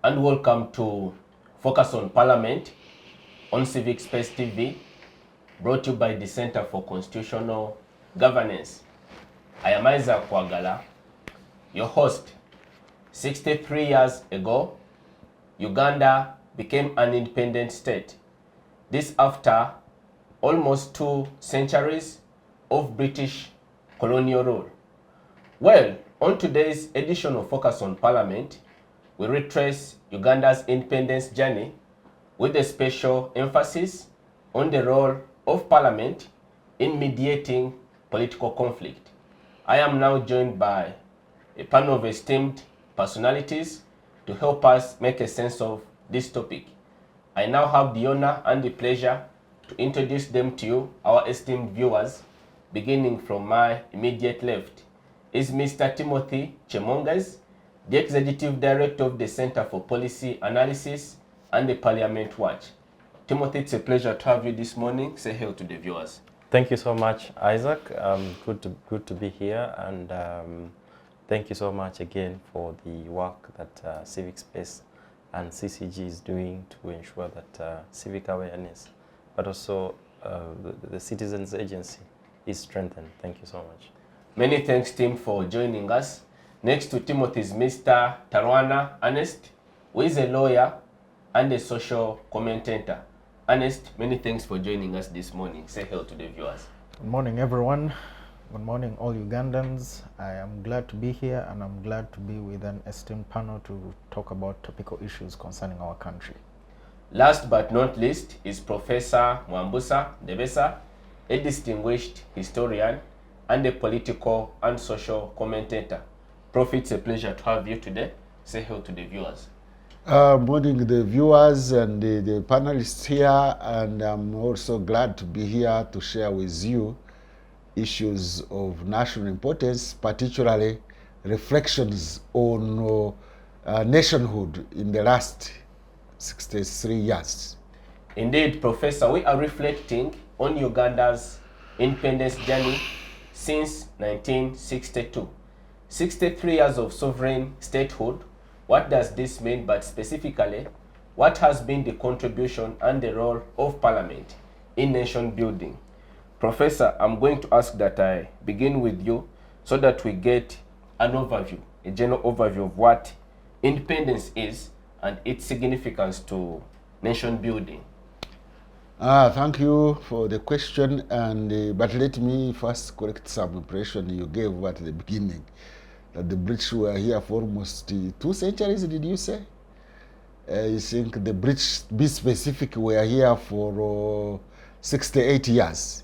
and welcome to Focus on Parliament on Civic Space TV, brought to you by the Center for Constitutional Governance. I am Isaac Kwagala, your host. 63 years ago, Uganda became an independent state. This after almost 2 centuries of British colonial rule. Well, on today's edition of Focus on Parliament, we retrace Uganda's independence journey with a special emphasis on the role of Parliament in mediating political conflict. I am now joined by a panel of esteemed personalities to help us make a sense of this topic. I now have the honor and the pleasure to introduce them to you, our esteemed viewers. Beginning from my immediate left is Mr. Timothy Chemongas, the Executive Director of the Center for Policy Analysis and the Parliament Watch. Timothy, it's a pleasure to have you this morning. Say hello to the viewers. Thank you so much, Isaac. Good to be here, and thank you so much again for the work that Civic Space and CCG is doing to ensure that civic awareness, but also the Citizens Agency is strengthened. Thank you so much. Many thanks, Tim, for joining us. Next to Timothy is Mr. Tarwana Ernest, who is a lawyer and a social commentator. Ernest, many thanks for joining us this morning. Say hello to the viewers. Good morning, everyone. Good morning, all Ugandans. I am glad to be here, and I'm glad to be with an esteemed panel to talk about topical issues concerning our country. Last but not least is Professor Mwambusa Debesa, a distinguished historian and a political and social commentator. Prof, it's a pleasure to have you today. Say hello to the viewers. Morning, the viewers and the panelists here, and I'm also glad to be here to share with you issues of national importance, particularly reflections on nationhood in the last 63 years. Indeed, Professor, we are reflecting on Uganda's independence journey since 1962. 63 years of sovereign statehood. What does this mean? But specifically, what has been the contribution and the role of Parliament in nation building? Professor, I'm going to ask that I begin with you so that we get an overview, a general overview of what independence is and its significance to nation building. Thank you for the question, and but let me first correct some impression you gave at the beginning, that the British were here for almost 2 centuries, did you say? I think the British, be specific, were here for 68 years.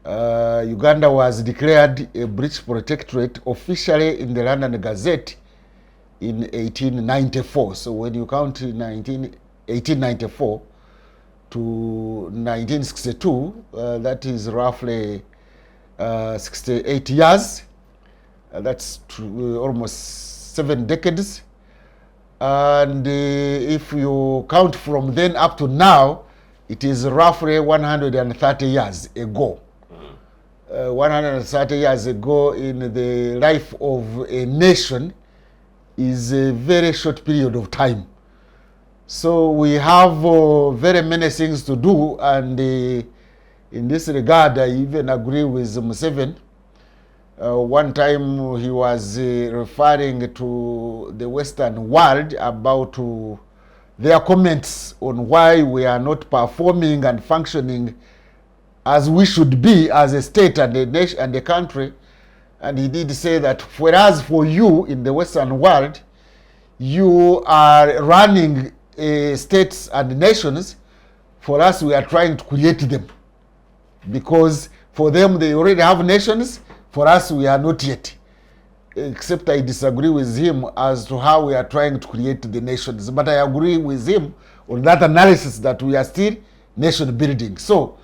Uganda was declared a British protectorate officially in the London Gazette in 1894. So when you count 1894 to 1962, that is roughly 68 years. That's almost 7 decades. And if you count from then up to now, it is roughly 130 years ago. 130 years ago in the life of a nation is a very short period of time. So we have very many things to do, and in this regard, I even agree with Museveni. One time he was referring to the Western world about their comments on why we are not performing and functioning as we should be as a state and a nation and a country. And he did say that whereas for you in the Western world, you are running states and nations, for us we are trying to create them. Because for them they already have nations, for us we are not yet. Except I disagree with him as to how we are trying to create the nations. But I agree with him on that analysis that we are still nation building. So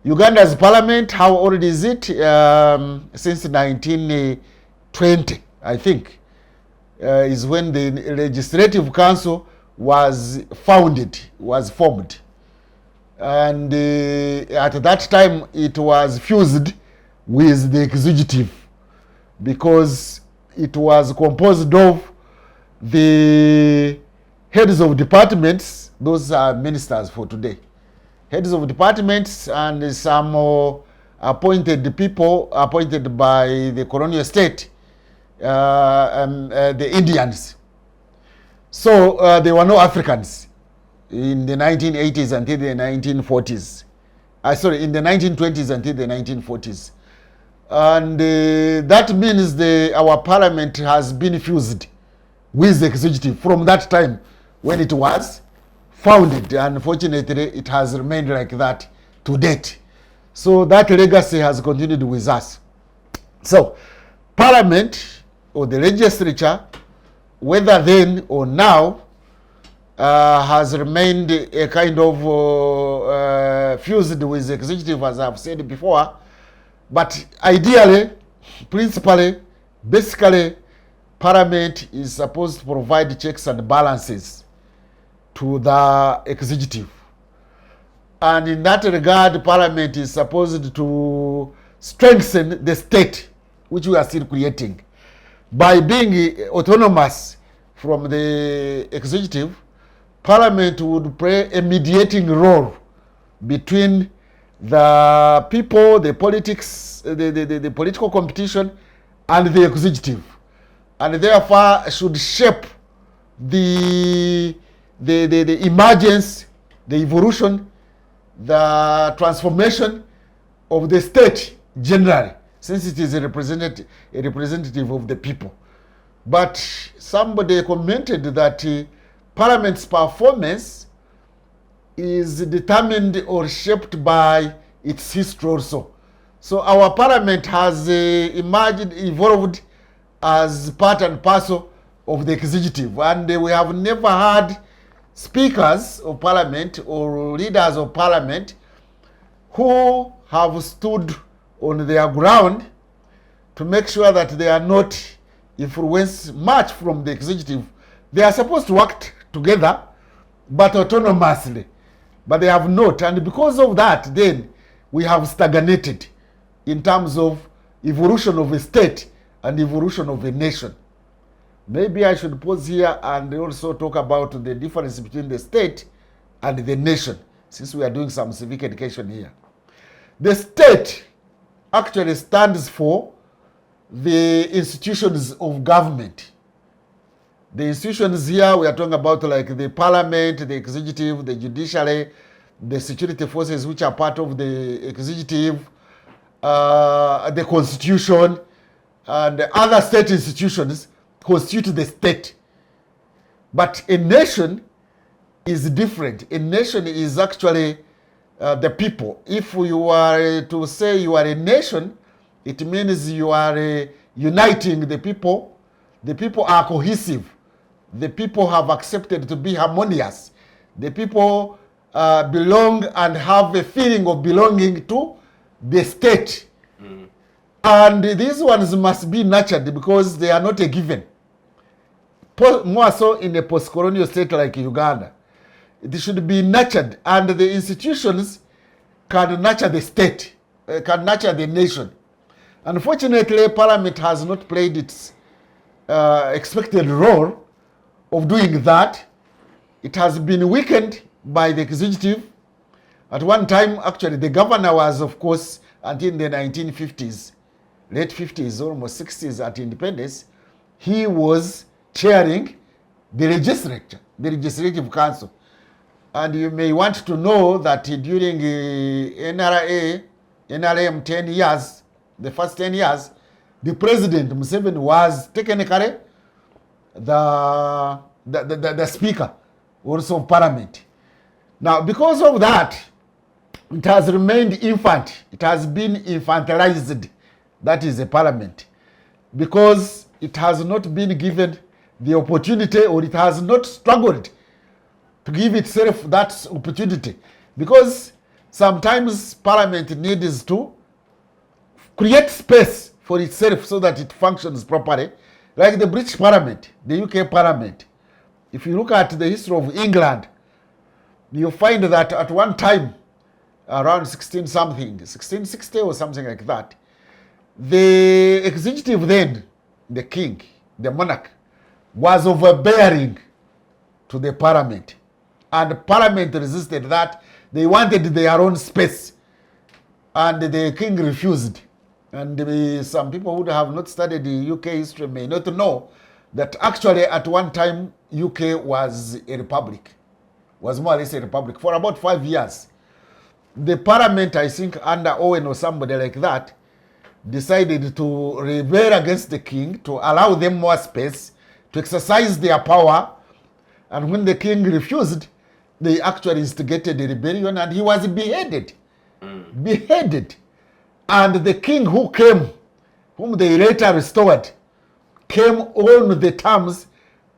Uganda's parliament, how old is it? Since 1920, I think, is when the Legislative Council was formed. And at that time, it was fused with the executive because it was composed of the heads of departments, those are ministers for today. Heads of departments and some appointed people appointed by the colonial state, the Indians. So there were no Africans in the 1980s until the 1940s. In the 1920s until the 1940s. And that means our parliament has been fused with the executive from that time when it was founded. Unfortunately, it has remained like that to date. So that legacy has continued with us. So parliament or the legislature, whether then or now, has remained a kind of fused with the executive, as I've said before. But ideally, principally, basically, parliament is supposed to provide checks and balances to the executive. And in that regard, parliament is supposed to strengthen the state, which we are still creating. By being autonomous from the executive, parliament would play a mediating role between the people, the politics, the political competition, and the executive, and therefore should shape the emergence, the evolution, the transformation of the state generally, since it is a representative of the people. But somebody commented that parliament's performance is determined or shaped by its history also. So our parliament has evolved as part and parcel of the executive, and we have never had speakers of parliament or leaders of parliament who have stood on their ground to make sure that they are not influenced much from the executive. They are supposed to work together, but autonomously. But they have not, and because of that, then we have stagnated in terms of evolution of a state and evolution of a nation. Maybe I should pause here and also talk about the difference between the state and the nation, since we are doing some civic education here. The state actually stands for the institutions of government. The institutions here, we are talking about like the parliament, the executive, the judiciary, the security forces which are part of the executive, the constitution, and the other state institutions constitute the state. But a nation is different. A nation is actually the people. If you are to say you are a nation, it means you are uniting the people. The people are cohesive. The people have accepted to be harmonious. The people belong and have a feeling of belonging to the state. And these ones must be nurtured because they are not a given. More so in a post-colonial state like Uganda. It should be nurtured, and the institutions can nurture the state, can nurture the nation. Unfortunately, Parliament has not played its expected role of doing that. It has been weakened by the executive. At one time, actually, the governor was, of course, until the 1950s, late 50s, almost 60s at independence, he was chairing the legislature, the legislative council. And you may want to know that during NRM 10 years, the first 10 years, the president, Museveni, was technically the speaker also of parliament. Now, because of that, it has remained infant. It has been infantilized. That is a parliament. Because it has not been given the opportunity, or it has not struggled to give itself that opportunity. Because sometimes parliament needs to create space for itself so that it functions properly. Like the British Parliament, the UK Parliament. If you look at the history of England, you find that at one time, around 1660 or something like that, the executive then, the king, the monarch, was overbearing to the parliament. And parliament resisted that. They wanted their own space. And the king refused. And some people who have not studied the UK history may not know that actually at one time UK was a republic, was more or less a republic for about 5 years. The parliament, I think under Owen or somebody like that, decided to rebel against the king to allow them more space to exercise their power. And when the king refused, they actually instigated a rebellion and he was beheaded. Beheaded. And the king who came, whom they later restored, came on the terms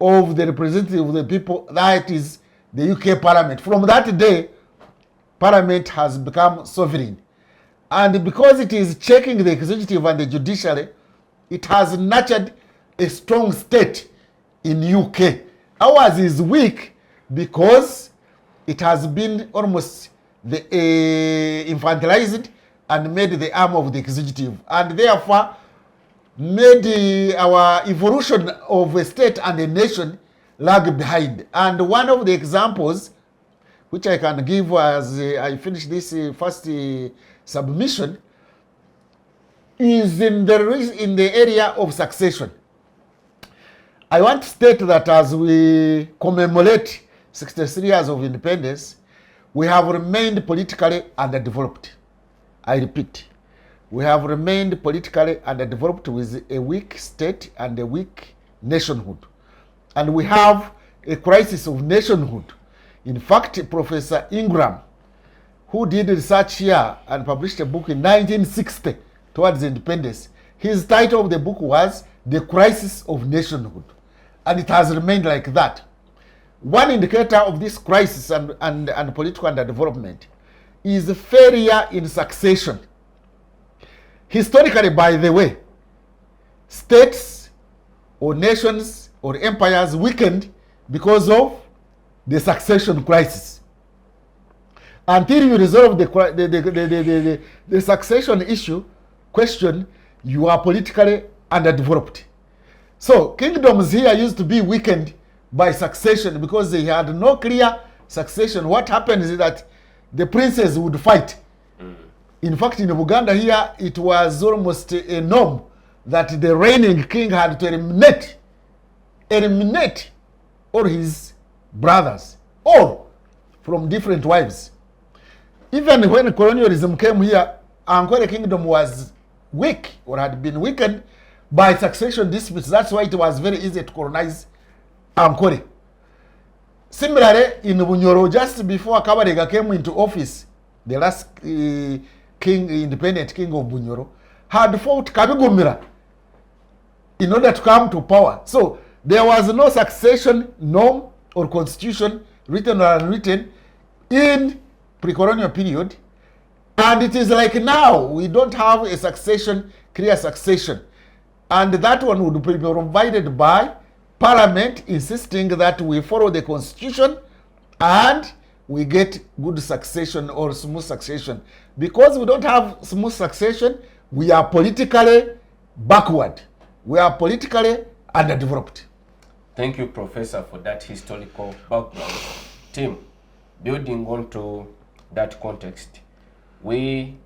of the representative of the people, that is the UK Parliament. From that day, Parliament has become sovereign. And because it is checking the executive and the judiciary, it has nurtured a strong state in UK. Ours is weak because it has been almost infantilized and made the arm of the executive, and therefore made our evolution of a state and a nation lag behind. And one of the examples which I can give as I finish this first submission is in the area of succession. I want to state that as we commemorate 63 years of independence, we have remained politically underdeveloped. I repeat, we have remained politically underdeveloped with a weak state and a weak nationhood. And we have a crisis of nationhood. In fact, Professor Ingram, who did research here and published a book in 1960 towards independence, his title of the book was The Crisis of Nationhood. And it has remained like that. One indicator of this crisis and political underdevelopment is failure in succession. Historically, by the way, states or nations or empires weakened because of the succession crisis. Until you resolve the succession question, you are politically underdeveloped. So kingdoms here used to be weakened by succession because they had no clear succession. What happens is that the princes would fight. In fact, in Uganda here, it was almost a norm that the reigning king had to eliminate all his brothers, all from different wives. Even when colonialism came here, Ankole kingdom was weak or had been weakened by succession disputes. That's why it was very easy to colonize Ankole. Similarly, in Bunyoro, just before Kabarega came into office, the last independent king of Bunyoro, had fought Kabigumira in order to come to power. So there was no succession norm or constitution, written or unwritten, in pre-colonial period. And it is like now, we don't have a succession, clear succession. And that one would be provided by Parliament insisting that we follow the constitution and we get good succession or smooth succession. Because we don't have smooth succession, we are politically backward. We are politically underdeveloped. Thank you, Professor, for that historical background. Tim, building on to that context, we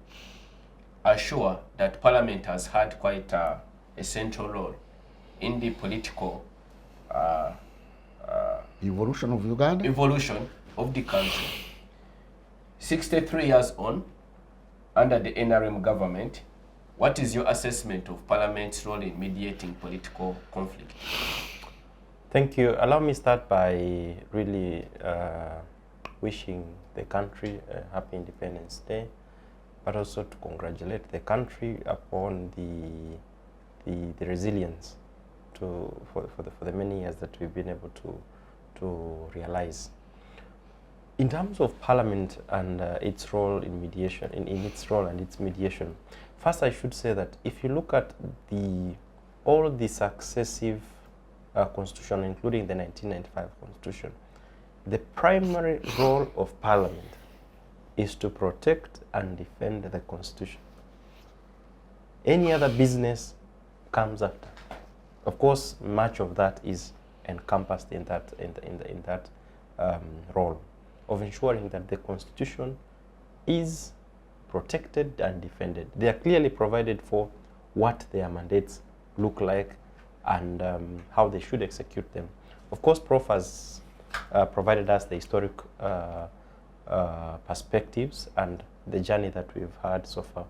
are sure that Parliament has had quite a central role in the political Evolution of Uganda? Evolution of the country. 63 years on, under the NRM government, what is your assessment of Parliament's role in mediating political conflict? Thank you. Allow me start by really wishing the country a happy Independence Day, but also to congratulate the country upon the resilience for the many years that we've been able to realize. In terms of Parliament and its role in mediation, in its role and its mediation, first I should say that if you look at all the successive constitution, including the 1995 constitution, the primary role of Parliament is to protect and defend the constitution. Any other business comes after. Of course, much of that is encompassed in that role of ensuring that the Constitution is protected and defended. They are clearly provided for what their mandates look like and how they should execute them. Of course, Prof has provided us the historic perspectives and the journey that we've had so far.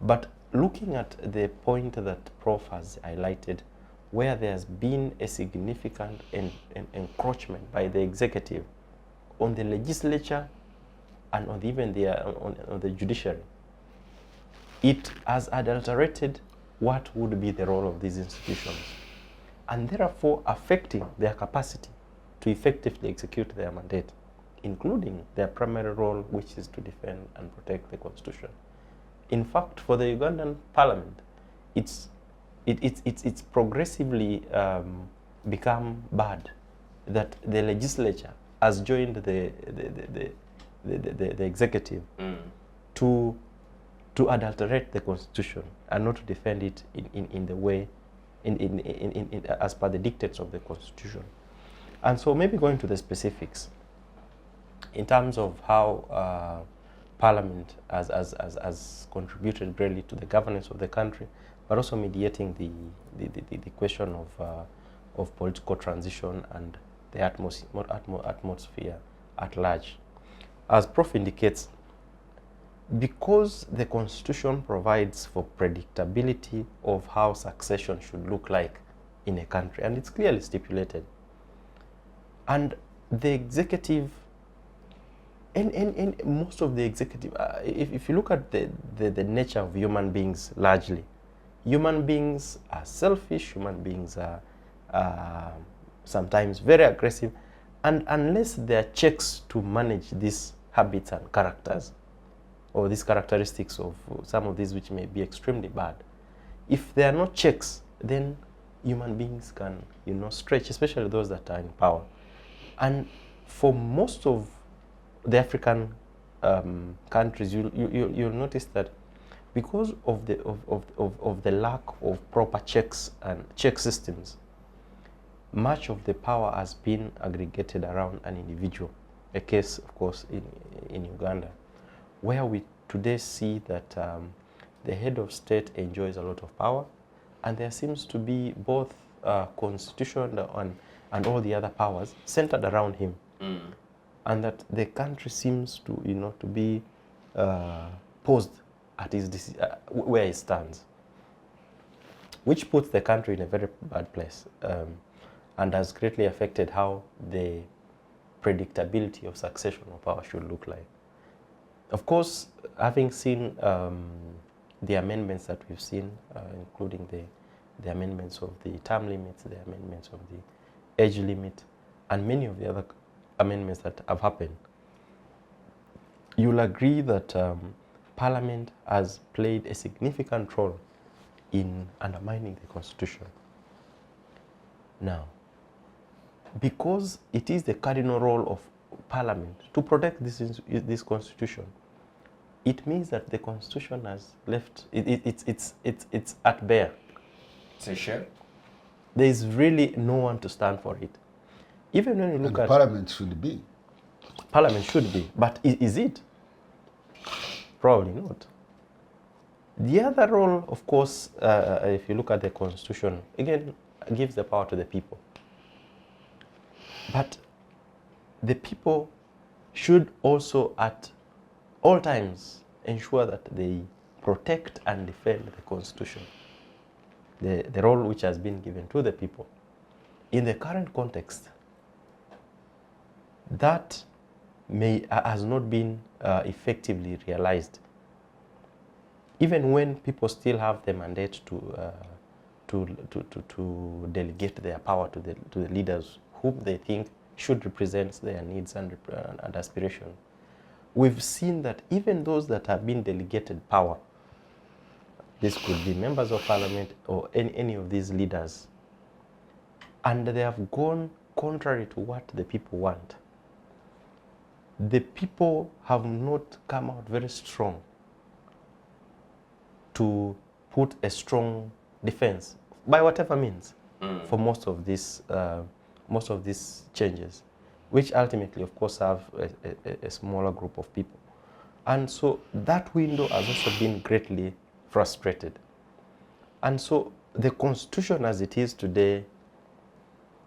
But looking at the point that Prof has highlighted, where there has been a significant encroachment by the executive on the legislature and on the judiciary, it has adulterated what would be the role of these institutions, and therefore affecting their capacity to effectively execute their mandate, including their primary role, which is to defend and protect the Constitution. In fact, for the Ugandan Parliament, it's progressively become bad that the legislature has joined the executive to adulterate the Constitution and not to defend it in the way, as per the dictates of the Constitution. And so maybe going to the specifics, in terms of how Parliament has contributed greatly to the governance of the country, but also mediating the question of political transition and the atmosphere at large. As Prof indicates, because the Constitution provides for predictability of how succession should look like in a country, and it's clearly stipulated, and the executive, and most of the executive, if you look at the nature of human beings largely, human beings are selfish, human beings are sometimes very aggressive, and unless there are checks to manage these habits and characters, or these characteristics of some of these which may be extremely bad, if there are no checks, then human beings can, stretch, especially those that are in power. And for most of the African countries, you'll notice that because of the lack of proper checks and check systems, much of the power has been aggregated around an individual. A case, of course, in Uganda, where we today see that the head of state enjoys a lot of power, and there seems to be both constitution and all the other powers centered around him, and that the country seems to to be posed at where he stands, which puts the country in a very bad place, and has greatly affected how the predictability of succession of power should look like. Of course, having seen the amendments that we've seen, including the amendments of the term limits, the amendments of the age limit, and many of the other amendments that have happened, you'll agree that Parliament has played a significant role in undermining the Constitution. Now, because it is the cardinal role of Parliament to protect this Constitution, it means that the Constitution has left, it's at bare. It's a shell. There is really no one to stand for it. Even when you look at... Parliament should be. Parliament should be, but is it? Probably not. The other role, of course, if you look at the Constitution, again, gives the power to the people. But the people should also at all times ensure that they protect and defend the Constitution, the role which has been given to the people. In the current context, that has not been effectively realized. Even when people still have the mandate to delegate their power to the leaders whom they think should represent their needs and aspirations, we've seen that even those that have been delegated power, this could be members of Parliament or any of these leaders, and they have gone contrary to what the people want. The people have not come out very strong to put a strong defense, by whatever means, for most of these most of these changes, which ultimately, of course, have a smaller group of people. And so that window has also been greatly frustrated. And so the constitution as it is today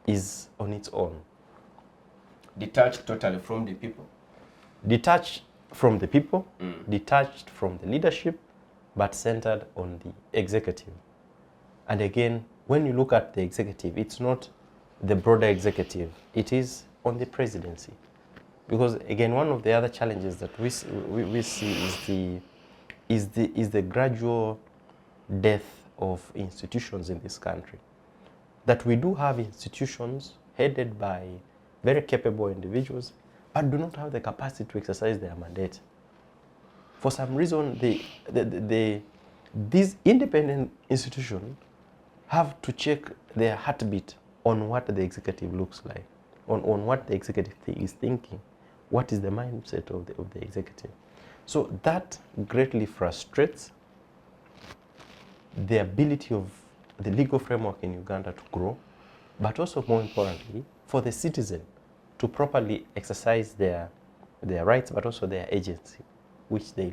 is on its own. Detached totally from the people. Detached from the people, detached from the leadership, but centered on the executive. And again, when you look at the executive, it's not the broader executive, it is on the presidency. Because again, one of the other challenges that we see is the gradual death of institutions in this country. That we do have institutions headed by very capable individuals, but do not have the capacity to exercise their mandate. For some reason, these independent institutions have to check their heartbeat on what the executive looks like, on what the executive is thinking, what is the mindset of the executive. So that greatly frustrates the ability of the legal framework in Uganda to grow, but also more importantly, for the citizen to properly exercise their rights, but also their agency, which they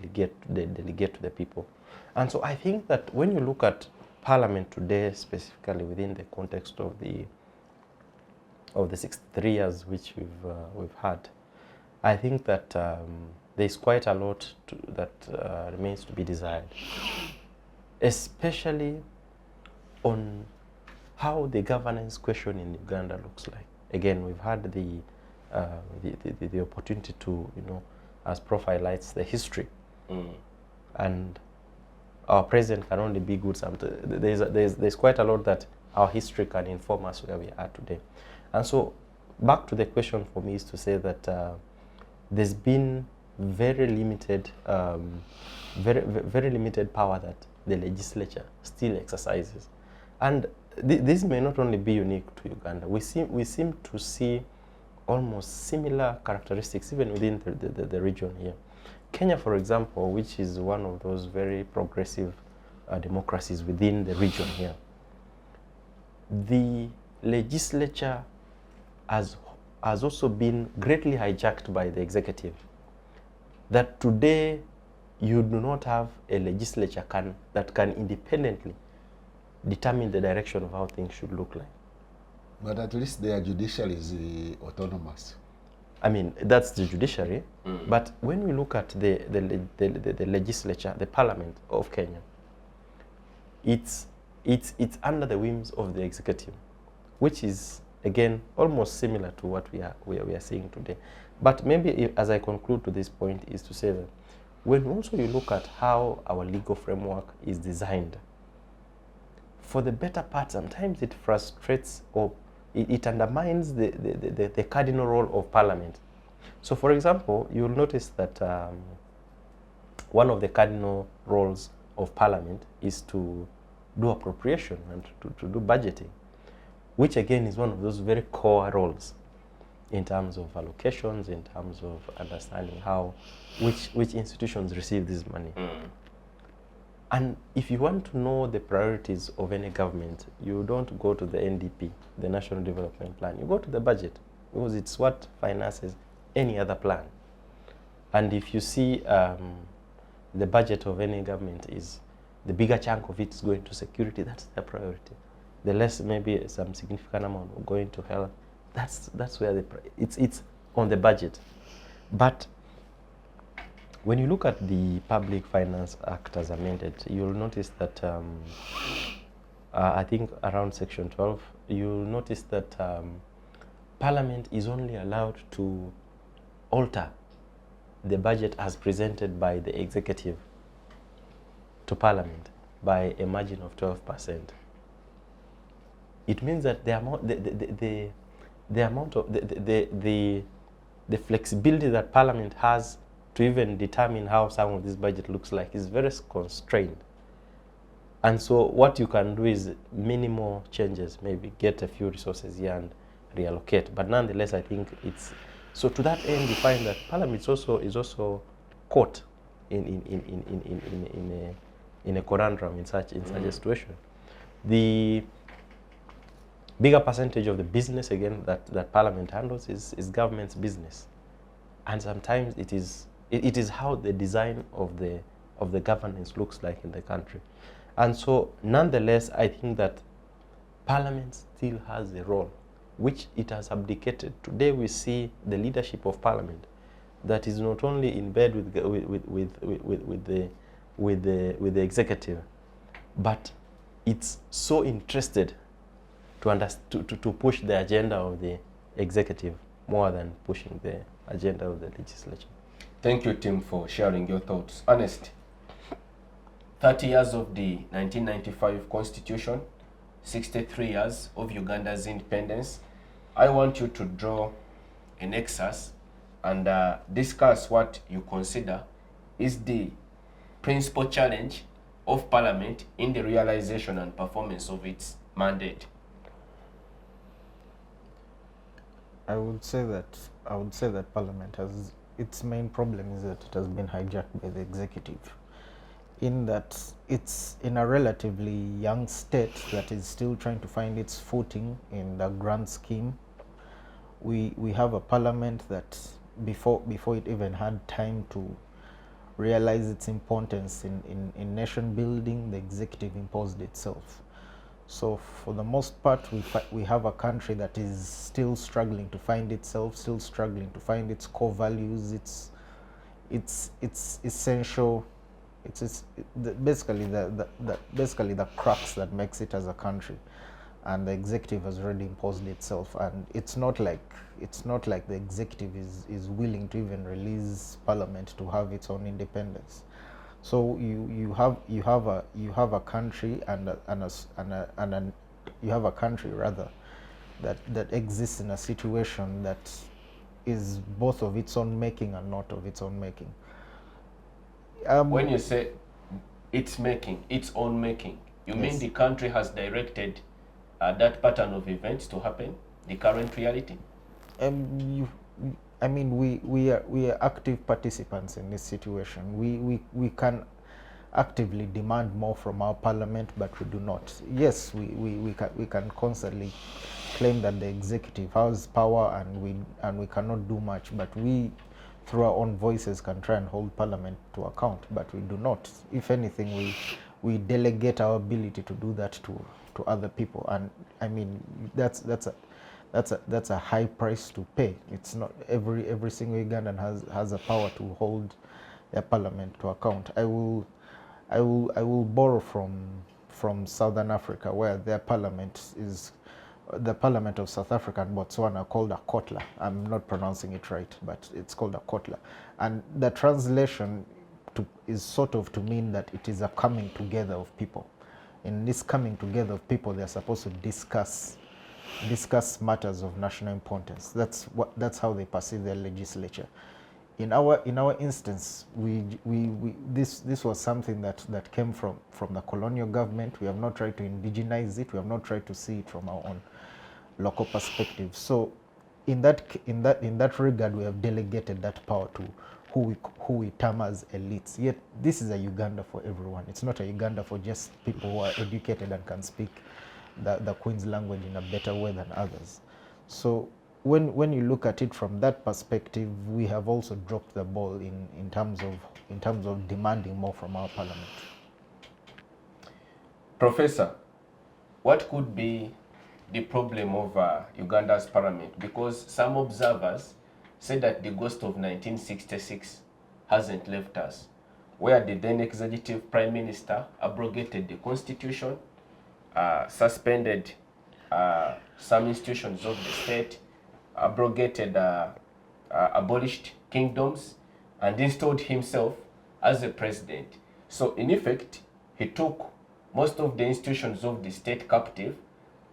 delegate to the people. And so I think that when you look at Parliament today, specifically within the context of the 63 years which we've had, I think that there's quite a lot that remains to be desired, especially on how the governance question in Uganda looks like. Again, we've had the opportunity to, as Prof highlights, the history, and our president can only be good sometimes. There's quite a lot that our history can inform us where we are today. And so back to the question for me is to say that there's been very limited power that the legislature still exercises. And this may not only be unique to Uganda. We seem to see almost similar characteristics even within the region here. Kenya, for example, which is one of those very progressive democracies within the region here, the legislature has also been greatly hijacked by the executive. That today you do not have a legislature that can independently determine the direction of how things should look like. But at least their judiciary is autonomous. I mean, that's the judiciary, but when we look at the legislature, the parliament of Kenya, it's under the whims of the executive, which is, again, almost similar to what we are seeing today. But maybe as I conclude to this point is to say that when also you look at how our legal framework is designed, for the better part, sometimes it frustrates or it undermines the cardinal role of Parliament. So, for example, you'll notice that one of the cardinal roles of Parliament is to do appropriation and to do budgeting, which again is one of those very core roles in terms of allocations, in terms of understanding which institutions receive this money. And if you want to know the priorities of any government, you don't go to the NDP, the National Development Plan. You go to the budget, because it's what finances any other plan. And if you see the budget of any government is, the bigger chunk of it is going to security, that's the priority. The less, maybe some significant amount going to health, that's where it's on the budget. But when you look at the Public Finance Act as amended, you'll notice that, I think around section 12, you'll notice that Parliament is only allowed to alter the budget as presented by the executive to Parliament by a margin of 12%. It means that the flexibility that Parliament has to even determine how some of this budget looks like is very constrained. And so what you can do is minimal changes, maybe get a few resources here and reallocate. But nonetheless, I think it's, so to that end, you find that Parliament is also caught in a conundrum in such a situation. bigger percentage of the business, again, that Parliament handles is government's business. And sometimes it is how the design of the governance looks like in the country. And so, nonetheless, I think that Parliament still has a role, which it has abdicated. Today we see the leadership of Parliament that is not only in bed with the executive, but it's so interested to push the agenda of the executive more than pushing the agenda of the legislature. Thank you, Tim, for sharing your thoughts. Ernest, 30 years of the 1995 Constitution, 63 years of Uganda's independence. I want you to draw a nexus and discuss what you consider is the principal challenge of Parliament in the realization and performance of its mandate. I would say that Parliament has, its main problem is that it has been hijacked by the executive, in that it's in a relatively young state that is still trying to find its footing in the grand scheme. We have a Parliament that before it even had time to realize its importance in nation building, the executive imposed itself. So for the most part, we have a country that is still struggling to find itself, still struggling to find its core values, its essential, basically the crux that makes it as a country. And the executive has already imposed itself, and it's not like the executive is willing to even release Parliament to have its own independence. So you have a country you have a country rather that exists in a situation that is both of its own making and not of its own making. When you say its own making, you Yes. mean the country has directed that pattern of events to happen, the current reality? I mean, we are active participants in this situation. We can actively demand more from our Parliament, but we do not. Yes, we can constantly claim that the executive has power and we cannot do much, but we, through our own voices, can try and hold Parliament to account, but we do not. If anything, we delegate our ability to do that to other people, and I mean that's a high price to pay. It's not every single Ugandan has a power to hold their Parliament to account. I will borrow from Southern Africa, where their Parliament is the Parliament of South Africa and Botswana, called a kotla. I'm not pronouncing it right, but it's called a kotla, and the translation is sort of to mean that it is a coming together of people. In this coming together of people, they're supposed to discuss matters of national importance. That's how they perceive their legislature. In our instance, this was something that came from the colonial government. We have not tried to indigenize it. We have not tried to see it from our own local perspective. So, in that regard, we have delegated that power to who we term as elites. Yet this is a Uganda for everyone. It's not a Uganda for just people who are educated and can speak the Queen's language in a better way than others. So when you look at it from that perspective, we have also dropped the ball in terms of demanding more from our Parliament. Professor, what could be the problem of Uganda's Parliament? Because some observers say that the ghost of 1966 hasn't left us, where the then executive prime minister abrogated the constitution, suspended some institutions of the state, abolished kingdoms, and installed himself as a president. So in effect, he took most of the institutions of the state captive,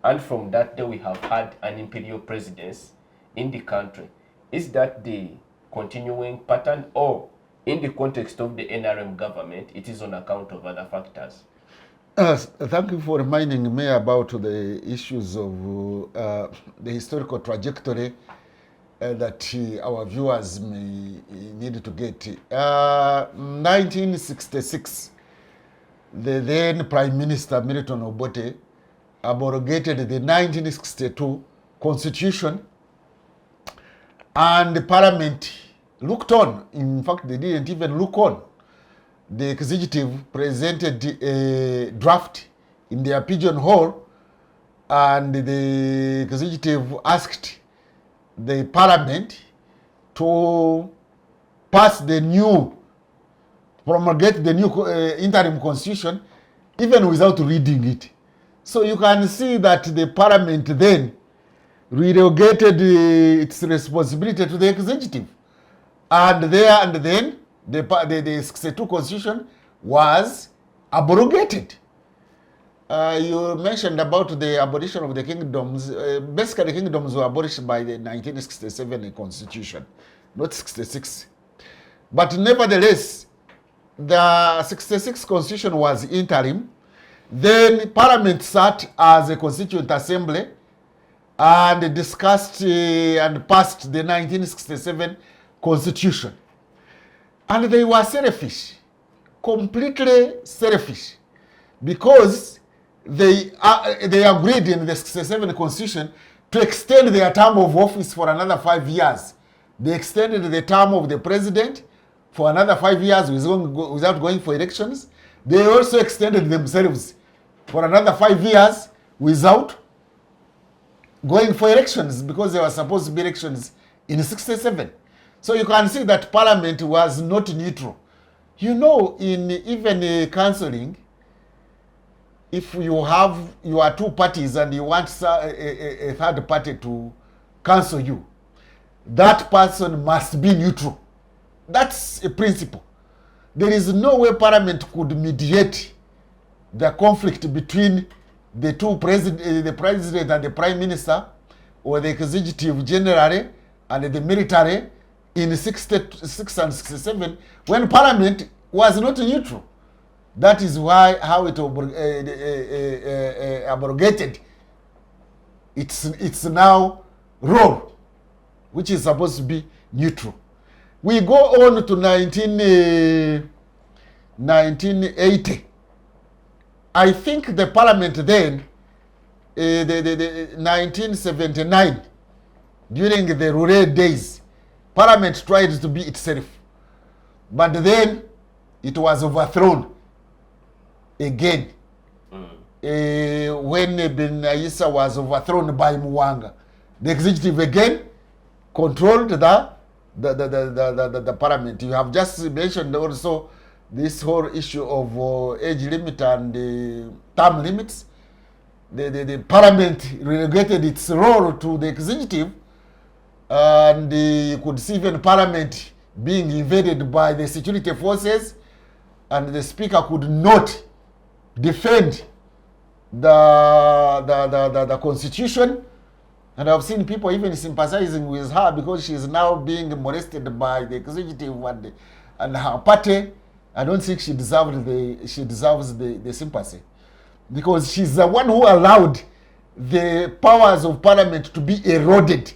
and from that day we have had an imperial presidence in the country. Is that the continuing pattern, or in the context of the NRM government, it is on account of other factors? Thank you for reminding me about the issues of the historical trajectory that our viewers may need to get. 1966, the then Prime Minister Milton Obote abrogated the 1962 constitution, and the parliament looked on. In fact, they didn't even look on. The executive presented a draft in their pigeonhole, and the executive asked the parliament to promulgate the new interim constitution, even without reading it. So you can see that the parliament then relegated its responsibility to the executive. And then the 62 constitution was abrogated. You mentioned about the abolition of the kingdoms. Basically, the kingdoms were abolished by the 1967 constitution, not 66. But nevertheless, the 66 constitution was interim. Then Parliament sat as a constituent assembly and discussed and passed the 1967 constitution. And they were selfish, completely selfish, because they agreed in the 67 constitution to extend their term of office for another 5 years. They extended the term of the president for another 5 years without going for elections. They also extended themselves for another 5 years without going for elections, because there were supposed to be elections in 67. So you can see that Parliament was not neutral. You know, in even counseling, if you are two parties and you want a third party to counsel you, that person must be neutral. That's a principle. There is no way Parliament could mediate the conflict between the two the president and the prime minister, or the executive generally and the military in 66 and 67, when Parliament was not neutral. That is how it abrogated its now role, which is supposed to be neutral. We go on to 1980. I think the Parliament then, the 1979, during the rural days, Parliament tried to be itself. But then it was overthrown again when Ben Aissa was overthrown by Mwanga. The executive again controlled the Parliament. You have just mentioned also this whole issue of age limit and term limits. The Parliament relegated its role to the executive, and you could see even Parliament being invaded by the security forces, and the Speaker could not defend the Constitution. And I've seen people even sympathizing with her because she is now being molested by the executive and her party. I don't think she deserves the sympathy, because she's the one who allowed the powers of Parliament to be eroded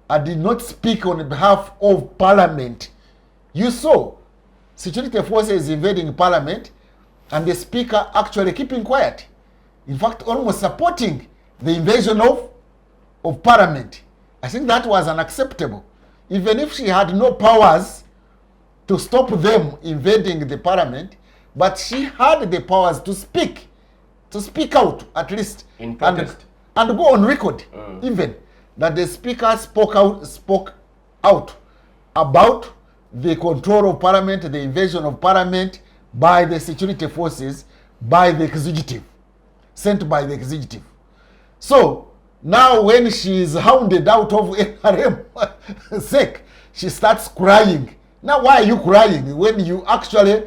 and did not speak on behalf of Parliament. You saw security forces invading Parliament and the Speaker actually keeping quiet. In fact, almost supporting the invasion of Parliament. I think that was unacceptable. Even if she had no powers to stop them invading the Parliament, but she had the powers to speak out at least, in protest, and go on record, even that the Speaker spoke out about the control of Parliament, the invasion of Parliament by the security forces, by the executive, sent by the executive. So now when she is hounded out of NRM sake, she starts crying. Now why are you crying when you actually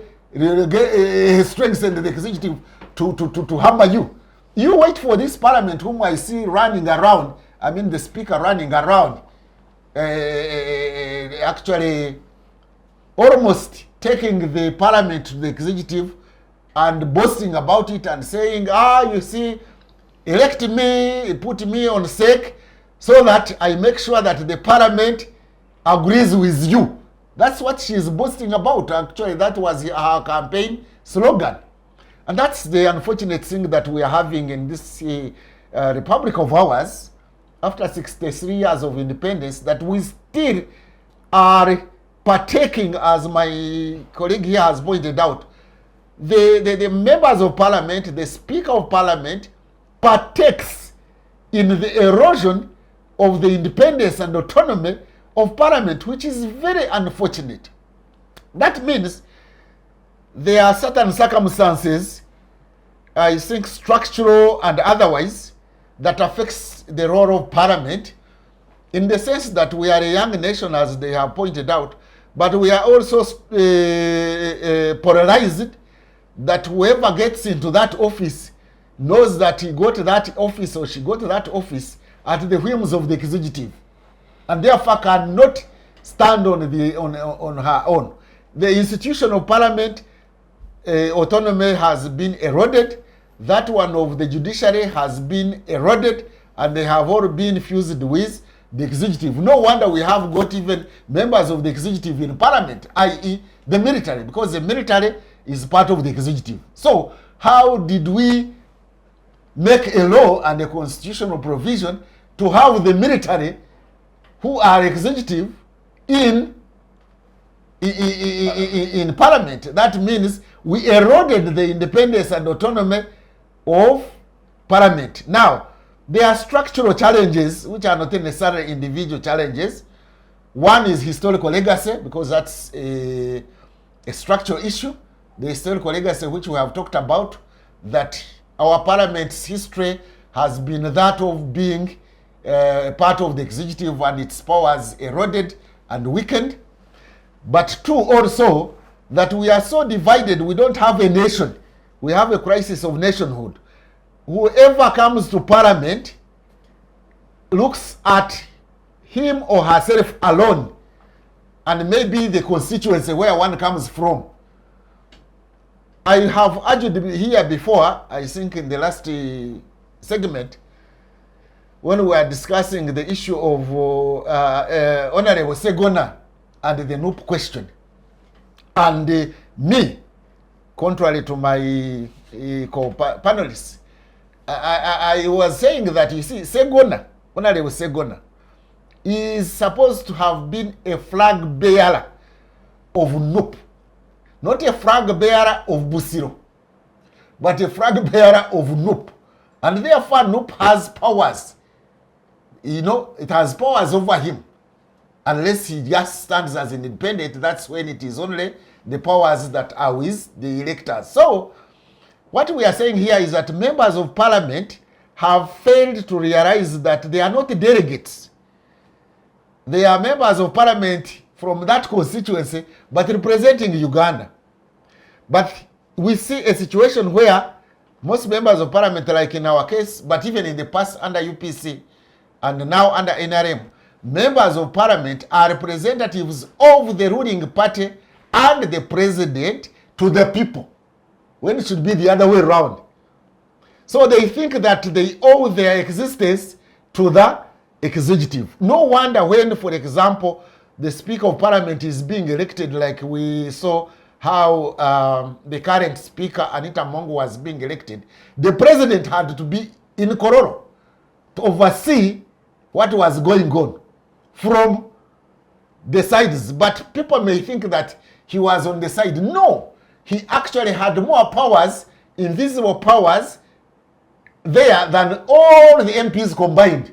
strengthen the executive to hammer you? You wait for this Parliament whom I see running around, I mean the Speaker running around, actually almost taking the Parliament to the executive and boasting about it and saying, you see, elect me, put me on sake so that I make sure that the Parliament agrees with you. That's what she is boasting about. Actually, that was her campaign slogan. And that's the unfortunate thing that we are having in this republic of ours, after 63 years of independence, that we still are partaking, as my colleague here has pointed out. The members of parliament, the speaker of parliament, partakes in the erosion of the independence and autonomy of parliament, which is very unfortunate. That means there are certain circumstances, I think structural and otherwise, that affects the role of parliament, in the sense that we are a young nation, as they have pointed out, but we are also polarized, that whoever gets into that office knows that he got that office or she got that office at the whims of the executive, and therefore cannot stand on her own. The institution of parliament autonomy has been eroded. That one of the judiciary has been eroded, and they have all been fused with the executive. No wonder we have got even members of the executive in parliament, i.e. the military, because the military is part of the executive. So how did we make a law and a constitutional provision to have the military, who are executive, in parliament? That means we eroded the independence and autonomy of parliament. Now, there are structural challenges which are not necessarily individual challenges. One is historical legacy, because that's a structural issue. The historical legacy which we have talked about, that our parliament's history has been that of being part of the executive and its powers eroded and weakened. But two, also, that we are so divided, we don't have a nation. We have a crisis of nationhood. Whoever comes to parliament looks at him or herself alone, and maybe the constituency where one comes from. I have argued here before, I think in the last segment, when we were discussing the issue of Honorable Segona and the NUP question. And me, contrary to my panelists, I was saying that, you see, Segona, Honorable Segona, is supposed to have been a flag bearer of NUP. Not a flag bearer of Busiro, but a flag bearer of NUP. And therefore NUP has powers. You know, it has powers over him. Unless he just stands as an independent, that's when it is only the powers that are with the electors. So, what we are saying here is that members of parliament have failed to realize that they are not delegates. They are members of parliament from that constituency, but representing Uganda. But we see a situation where most members of parliament, like in our case, but even in the past under UPC and now under NRM, members of parliament are representatives of the ruling party and the president to the people, when it should be the other way around. So they think that they owe their existence to the executive. No wonder when, for example, the Speaker of Parliament is being elected, like we saw how the current Speaker, Anita Mongo, was being elected, the President had to be in Kororo to oversee what was going on from the sides. But people may think that he was on the side. No, he actually had more powers, invisible powers, there than all the MPs combined.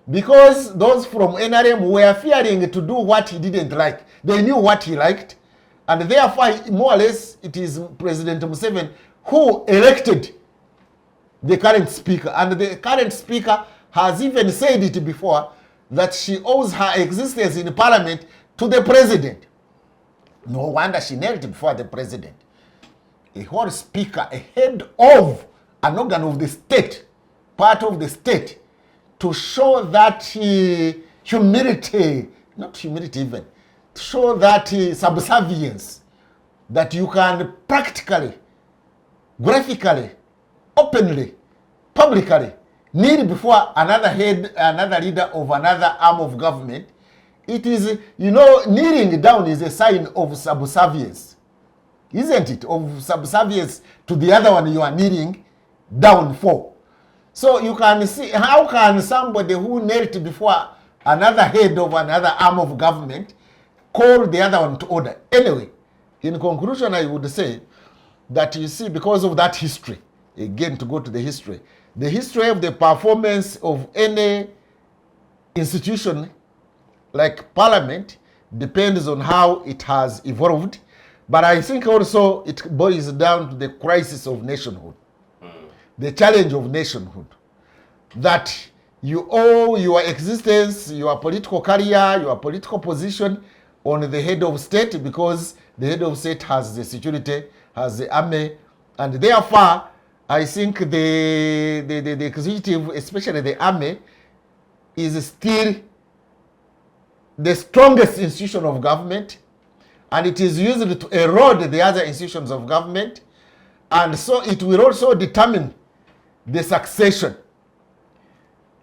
Because those from NRM were fearing to do what he didn't like. They knew what he liked. And therefore, more or less, it is President Museveni who elected the current speaker. And the current speaker has even said it before, that she owes her existence in parliament to the president. No wonder she knelt before the president. A whole speaker, a head of an organ of the state, part of the state, to show that humility, not humility even, to show that subservience, that you can practically, graphically, openly, publicly kneel before another head, another leader of another arm of government. It is, you know, kneeling down is a sign of subservience, isn't it? Of subservience to the other one you are kneeling down for. So you can see, how can somebody who knelt before another head of another arm of government call the other one to order? Anyway, in conclusion, I would say that, you see, because of that history, again, to go to the history of the performance of any institution like Parliament depends on how it has evolved. But I think also it boils down to the crisis of nationhood, the challenge of nationhood, that you owe your existence, your political career, your political position on the head of state, because the head of state has the security, has the army, and therefore I think the executive, especially the army, is still the strongest institution of government, and it is used to erode the other institutions of government, and so it will also determine the succession.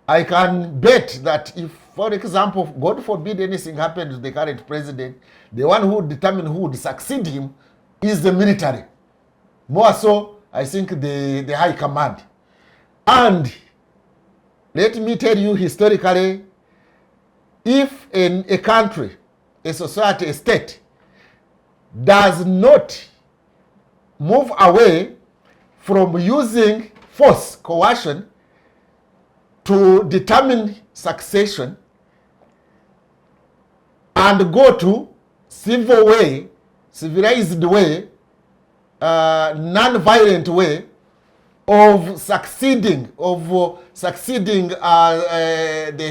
I can bet that if, for example, God forbid anything happened to the current president, the one who would determine who would succeed him is the military. More so, I think the high command. And let me tell you historically, if in a country, a society, a state, does not move away from using force, coercion, to determine succession, and go to civil way, civilized way, non-violent way of succeeding the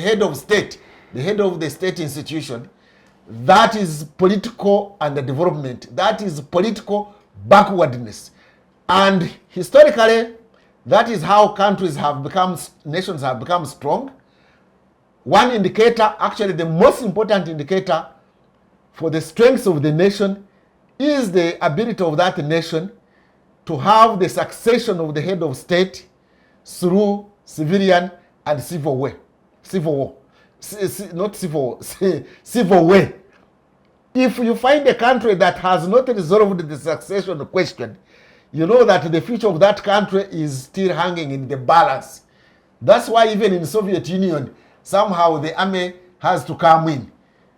head of state, the head of the state institution, that is political underdevelopment. That is political backwardness. And historically, that is how countries have become, nations have become strong. One indicator, actually the most important indicator for the strength of the nation, is the ability of that nation to have the succession of the head of state through civilian and civil way. Civil war. Not civil war, civil way. If you find a country that has not resolved the succession question, you know that the future of that country is still hanging in the balance. That's why even in Soviet Union, somehow the army has to come in.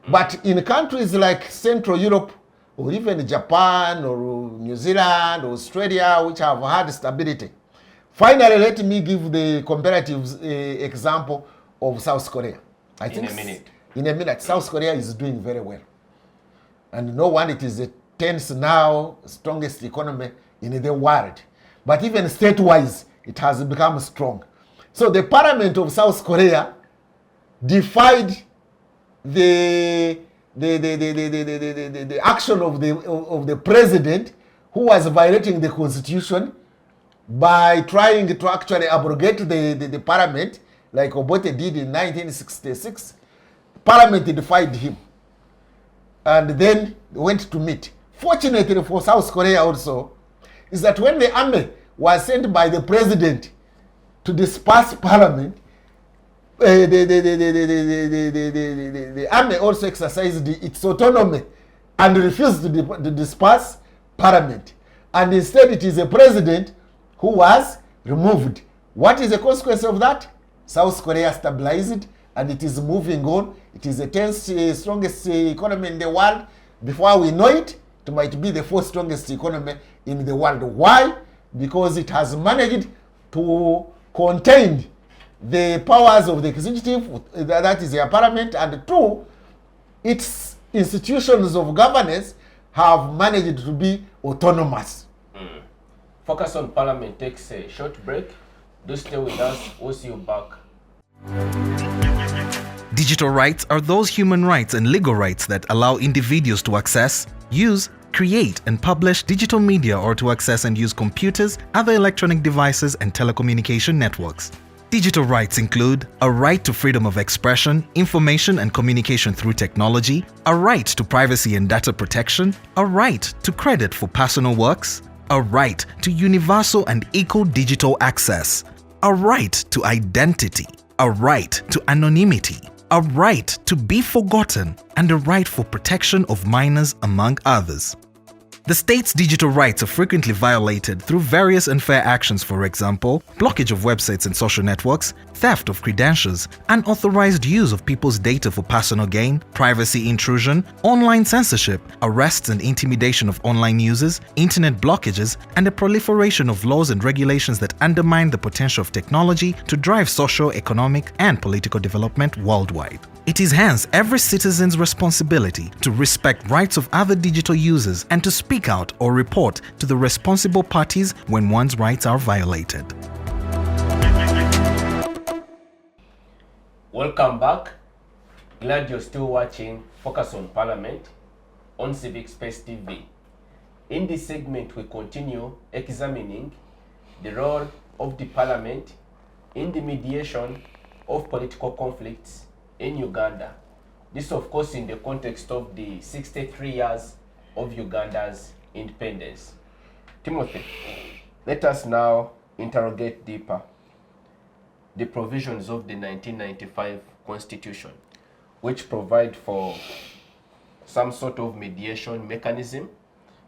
But in countries like Central Europe, or even Japan, or New Zealand, or Australia, which have had stability. Finally, let me give the comparative example of South Korea. In a minute, South Korea is doing very well. And no one, it is the 10th now strongest economy in the world. But even state-wise, it has become strong. So the parliament of South Korea defied the action of the president, who was violating the constitution by trying to actually abrogate the parliament, like Obote did in 1966. Parliament defied him, and then went to meet. Fortunately for South Korea also, is that when the army was sent by the president to disperse parliament, the army also exercised its autonomy and refused to disperse parliament. And instead it is a president who was removed. What is the consequence of that? South Korea stabilized and it is moving on. It is the 10th strongest economy in the world. Before we know it, it might be the 4th strongest economy in the world. Why? Because it has managed to contain the powers of the executive, that is their parliament, and 2, its institutions of governance have managed to be autonomous. Focus on Parliament takes a short break. Do stay with us. We'll see you back. Digital rights are those human rights and legal rights that allow individuals to access, use, create and publish digital media, or to access and use computers, other electronic devices and telecommunication networks. Digital rights include a right to freedom of expression, information and communication through technology, a right to privacy and data protection, a right to credit for personal works, a right to universal and equal digital access, a right to identity, a right to anonymity, a right to be forgotten, and a right for protection of minors, among others. The state's digital rights are frequently violated through various unfair actions, for example, blockage of websites and social networks, theft of credentials, unauthorized use of people's data for personal gain, privacy intrusion, online censorship, arrests and intimidation of online users, internet blockages, and the proliferation of laws and regulations that undermine the potential of technology to drive social, economic, and political development worldwide. It is hence every citizen's responsibility to respect rights of other digital users and to speak out or report to the responsible parties when one's rights are violated. Welcome back. Glad you're still watching Focus on Parliament on Civic Space TV. In this segment, we continue examining the role of the Parliament in the mediation of political conflicts in Uganda. This, of course, in the context of the 63 years of Uganda's independence. Timothy, let us now interrogate deeper the provisions of the 1995 Constitution, which provide for some sort of mediation mechanism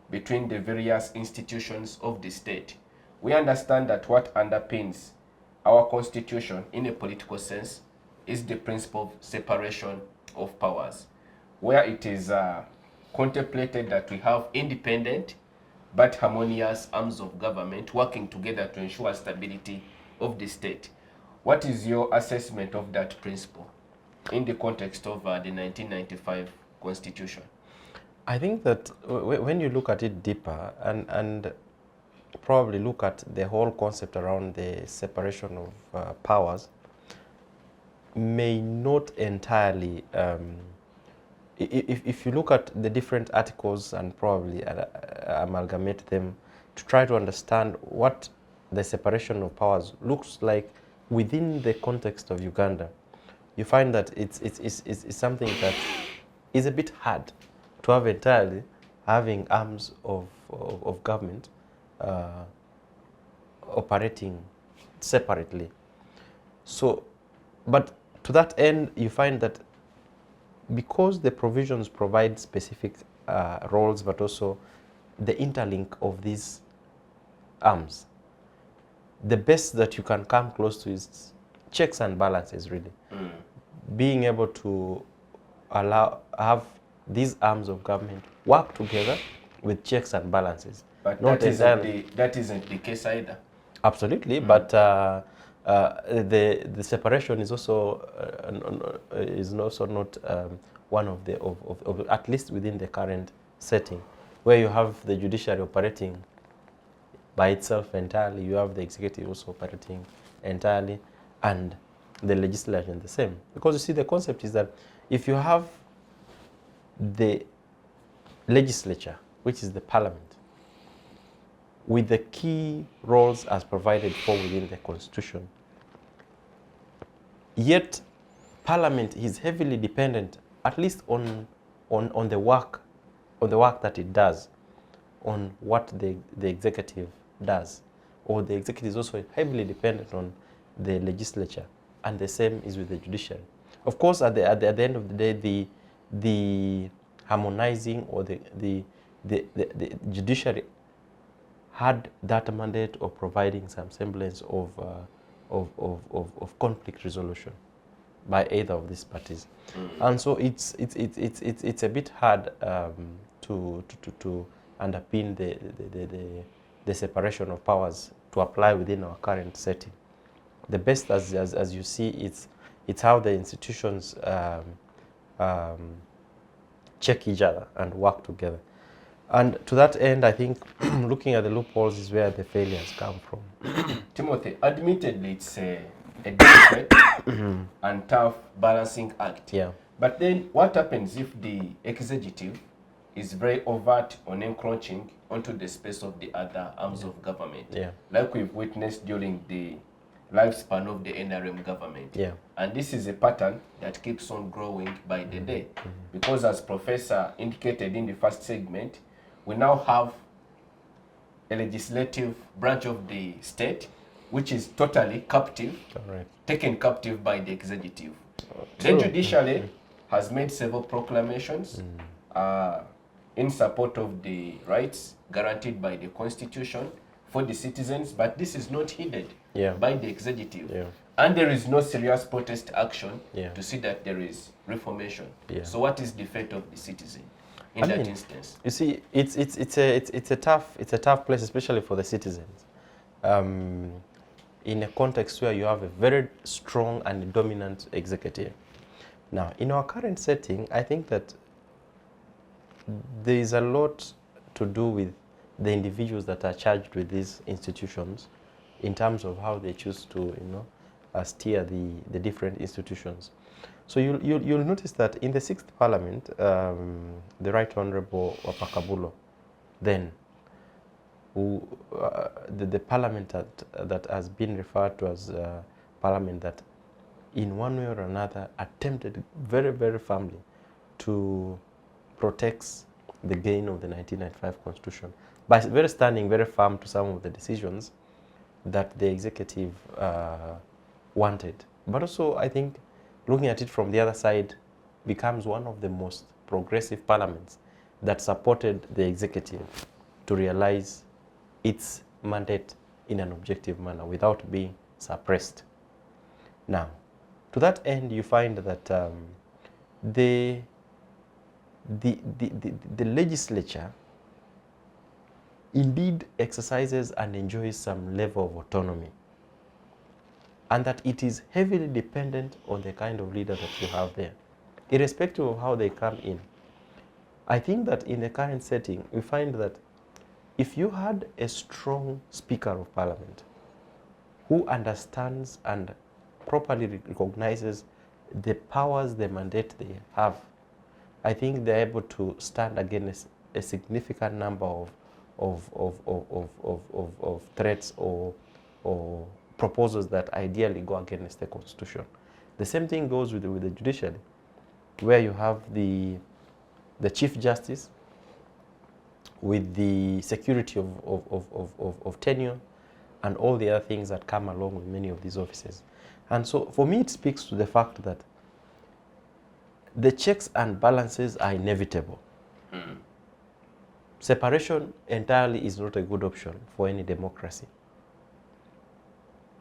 between the various institutions of the state. We understand that what underpins our Constitution in a political sense is the principle of separation of powers, where it is contemplated that we have independent but harmonious arms of government working together to ensure stability of the state. What is your assessment of that principle in the context of the 1995 Constitution? I think that when you look at it deeper and probably look at the whole concept around the separation of powers, may not entirely, if you look at the different articles and probably amalgamate them to try to understand what the separation of powers looks like within the context of Uganda, you find that it's something that is a bit hard to have entirely having arms of government operating separately. So, but to that end, you find that because the provisions provide specific roles, but also the interlink of these arms, the best that you can come close to is checks and balances, really. Being able to have these arms of government work together with checks and balances. But that isn't the case either. Absolutely, but the separation is also not one of the at least within the current setting, where you have the judiciary operating by itself entirely, you have the executive also operating entirely, and the legislature the same. Because you see, the concept is that if you have the legislature, which is the parliament, with the key roles as provided for within the constitution, yet parliament is heavily dependent, at least on the work that it does, on what the executive does, or the executive is also heavily dependent on the legislature, and the same is with the judiciary. Of course, at the end of the day, the harmonizing or the judiciary had that mandate of providing some semblance of conflict resolution by either of these parties, and so it's a bit hard to underpin the separation of powers to apply within our current setting. The best, as you see, it's how the institutions check each other and work together. And to that end, I think looking at the loopholes is where the failures come from. Timothy, admittedly, it's a difficult and tough balancing act. Yeah. But then what happens if the executive is very overt on encroaching onto the space of the other arms of government? Yeah. Like we've witnessed during the lifespan of the NRM government. Yeah. And this is a pattern that keeps on growing by the day. Because as Professor indicated in the first segment, we now have a legislative branch of the state which is totally captive, taken captive by the executive. The judiciary has made several proclamations in support of the rights guaranteed by the Constitution for the citizens, but this is not heeded by the executive. And there is no serious protest action to see that there is reformation. So what is the fate of the citizen in that instance? You see, it's a tough place, especially for the citizens. In a context where you have a very strong and dominant executive. Now, in our current setting, I think that there is a lot to do with the individuals that are charged with these institutions in terms of how they choose to, steer the different institutions. So you'll notice that in the 6th Parliament, the Right Honourable Wapakabulo, then, who, the Parliament that has been referred to as Parliament that in one way or another attempted very, very firmly to protect the gain of the 1995 Constitution by standing very firm to some of the decisions that the executive wanted. But also, I think, looking at it from the other side, becomes one of the most progressive parliaments that supported the executive to realize its mandate in an objective manner without being suppressed. Now, to that end, you find that the legislature indeed exercises and enjoys some level of autonomy, and that it is heavily dependent on the kind of leader that you have there, irrespective of how they come in. I think that in the current setting, we find that if you had a strong Speaker of Parliament who understands and properly recognizes the powers, the mandate they have, I think they're able to stand against a significant number of threats or proposals that ideally go against the Constitution. The same thing goes with the judiciary, where you have the Chief Justice with the security of tenure and all the other things that come along with many of these offices. And so for me, it speaks to the fact that the checks and balances are inevitable. Separation entirely is not a good option for any democracy.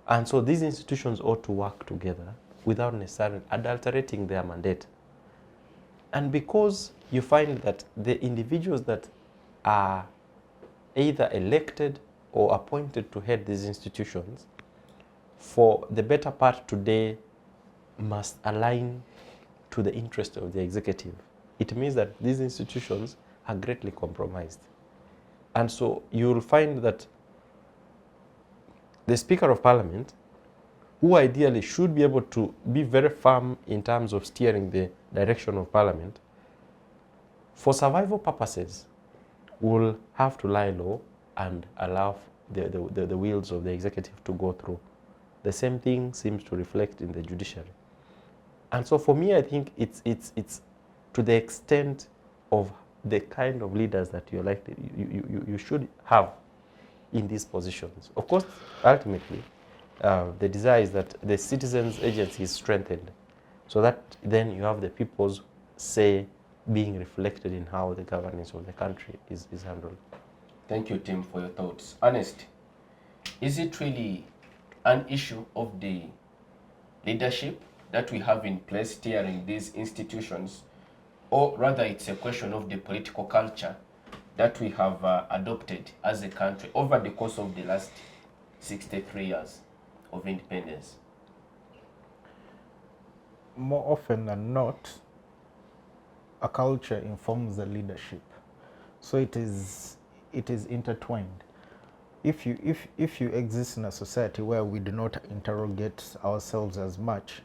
And so these institutions ought to work together without necessarily adulterating their mandate. And because you find that the individuals that are either elected or appointed to head these institutions, for the better part today, must align to the interest of the executive, it means that these institutions are greatly compromised. And so you will find that the Speaker of Parliament, who ideally should be able to be very firm in terms of steering the direction of Parliament, for survival purposes, will have to lie low and allow the wheels of the executive to go through. The same thing seems to reflect in the judiciary. And so for me, I think it's to the extent of the kind of leaders that you're likely, you should have in these positions. Of course, ultimately, the desire is that the citizens' agency is strengthened, so that then you have the people's say being reflected in how the governance of the country is handled. Thank you, Tim, for your thoughts. Ernest, is it really an issue of the leadership that we have in place steering these institutions, or rather it's a question of the political culture that we have adopted as a country over the course of the last 63 years of independence? More often than not, a culture informs the leadership. So it is intertwined. If you exist in a society where we do not interrogate ourselves as much,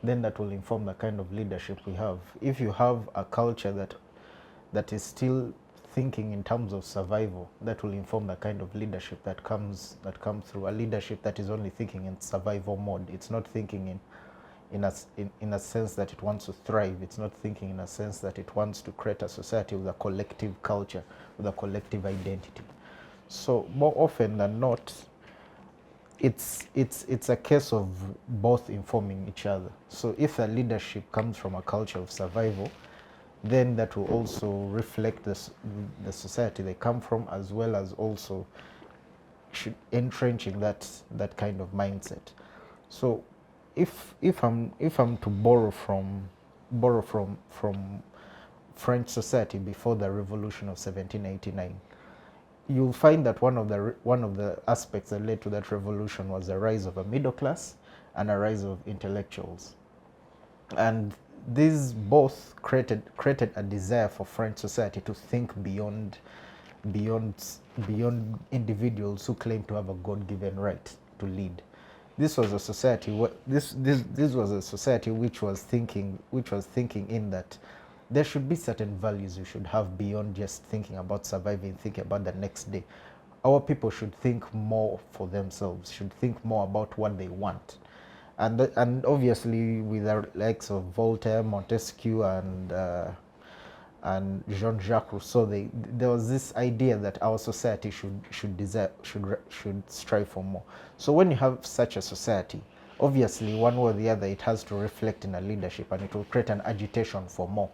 then that will inform the kind of leadership we have. If you have a culture that is still thinking in terms of survival, that will inform the kind of leadership that comes through. A leadership that is only thinking in survival mode. It's not thinking in a sense that it wants to thrive. It's not thinking in a sense that it wants to create a society with a collective culture, with a collective identity. So more often than not, it's a case of both informing each other. So if the leadership comes from a culture of survival, then that will also reflect the society they come from, as well as also entrenching that kind of mindset. So if I'm to borrow from French society before the revolution of 1789, you'll find that one of the aspects that led to that revolution was the rise of a middle class and a rise of intellectuals. And these both created a desire for French society to think beyond individuals who claim to have a God-given right to lead. This was a society which was thinking in that there should be certain values you should have beyond just thinking about surviving, thinking about the next day. Our people should think more for themselves, should think more about what they want. And obviously with the likes of Voltaire, Montesquieu, and Jean-Jacques Rousseau, there was this idea that our society should strive for more. So when you have such a society, obviously one way or the other it has to reflect in a leadership, and it will create an agitation for more.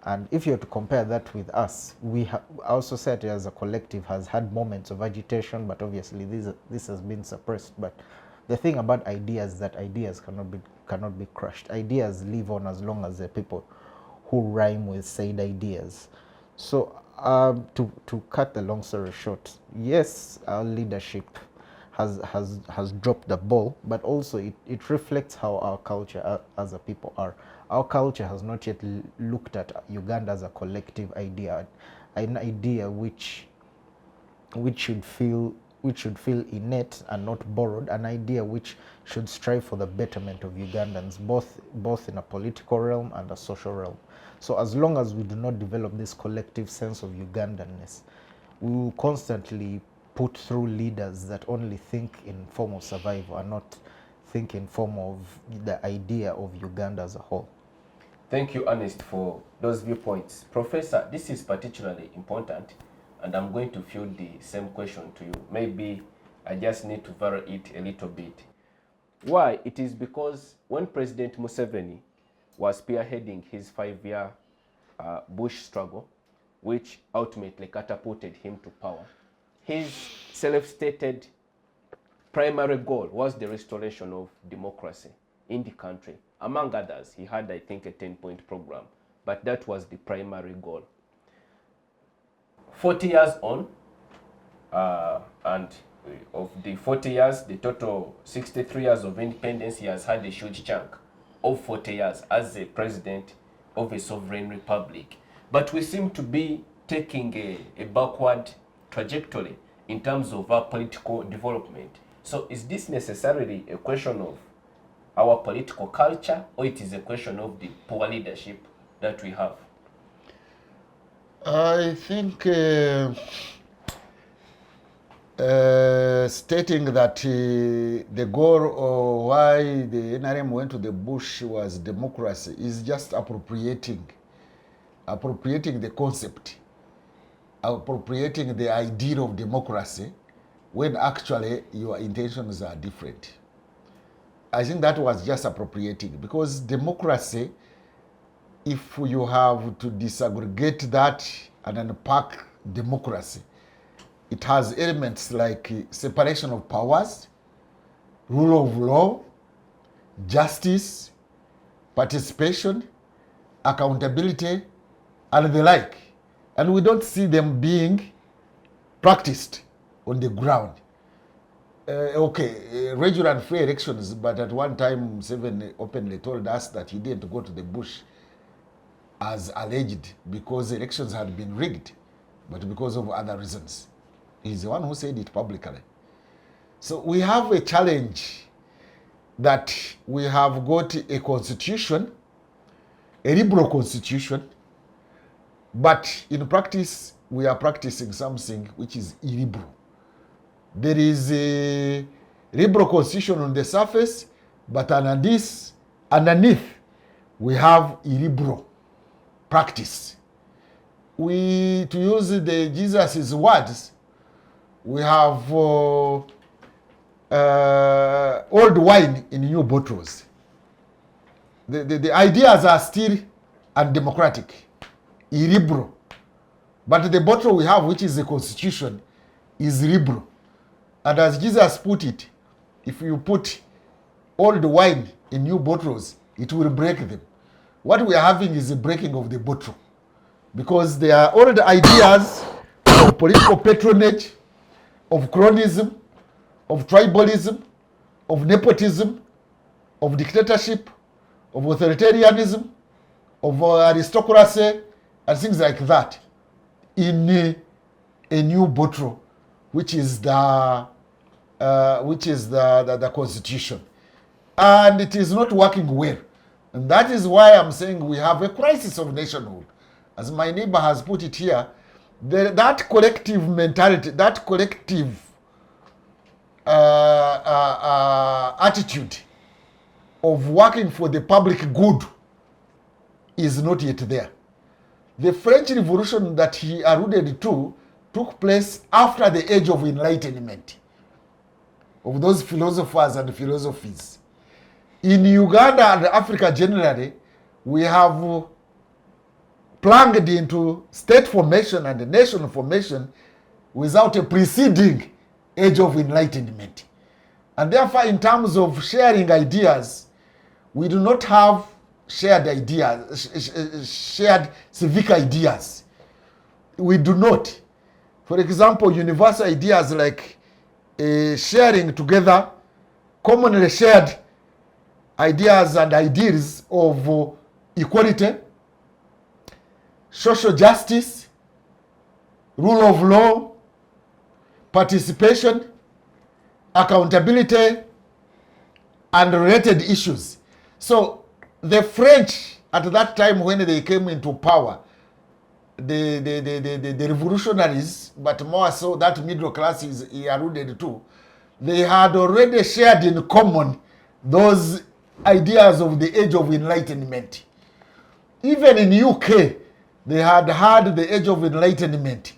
And if you're to compare that with us, our society as a collective has had moments of agitation, but obviously this has been suppressed. But the thing about ideas is that ideas cannot be crushed. Ideas live on as long as there are people who rhyme with said ideas. So to cut the long story short, yes, our leadership has dropped the ball, but also it reflects how our culture as a people are. Our culture has not yet looked at Uganda as a collective idea, an idea which should feel innate and not borrowed, an idea which should strive for the betterment of Ugandans, both in a political realm and a social realm. So as long as we do not develop this collective sense of Ugandanness, we will constantly put through leaders that only think in form of survival and not think in form of the idea of Uganda as a whole. Thank you, Ernest, for those viewpoints. Professor, this is particularly important, and I'm going to field the same question to you. Maybe I just need to vary it a little bit. Why? It is because when President Museveni was spearheading his 5-year Bush struggle, which ultimately catapulted him to power, his self-stated primary goal was the restoration of democracy in the country. Among others, he had, I think, a 10-point program, but that was the primary goal. 40 years on, and of the 40 years, the total 63 years of independence, he has had a huge chunk of 40 years as a president of a sovereign republic. But we seem to be taking a backward trajectory in terms of our political development. So is this necessarily a question of our political culture, or it is a question of the poor leadership that we have? I think stating that the goal or why the NRM went to the bush was democracy is just appropriating the concept, appropriating the idea of democracy when actually your intentions are different. I think that was just appropriating, because democracy, if you have to disaggregate that and unpack democracy, it has elements like separation of powers, rule of law, justice, participation, accountability, and the like. And we don't see them being practiced on the ground. Regular and free elections, but at one time Museveni openly told us that he didn't go to the bush as alleged because elections had been rigged, but because of other reasons. He's the one who said it publicly. So we have a challenge that we have got a constitution, a liberal constitution, but in practice we are practicing something which is illiberal. There is a liberal constitution on the surface, but underneath we have illiberal practice. To use the Jesus' words, we have old wine in new bottles. The ideas are still undemocratic. illiberal. But the bottle we have, which is the constitution, is liberal. And as Jesus put it, if you put old wine in new bottles, it will break them. What we are having is a breaking of the bottle. Because there are old ideas of political patronage, of cronism, of tribalism, of nepotism, of dictatorship, of authoritarianism, of aristocracy, and things like that in a new bottle, which is the constitution. And it is not working well. And that is why I'm saying we have a crisis of nationhood. As my neighbor has put it here, that collective mentality, that collective attitude of working for the public good is not yet there. The French Revolution that he alluded to took place after the Age of Enlightenment, of those philosophers and philosophies. In Uganda and Africa generally, we have plunged into state formation and nation formation without a preceding Age of Enlightenment. And therefore, in terms of sharing ideas, we do not have shared ideas, shared civic ideas. We do not. For example, universal ideas like sharing together, commonly shared ideas and ideals of equality, social justice, rule of law, participation, accountability, and related issues. So the French at that time when they came into power, the revolutionaries, but more so that middle class is alluded to, they had already shared in common those ideas of the Age of Enlightenment. Even in UK, they had had the Age of Enlightenment.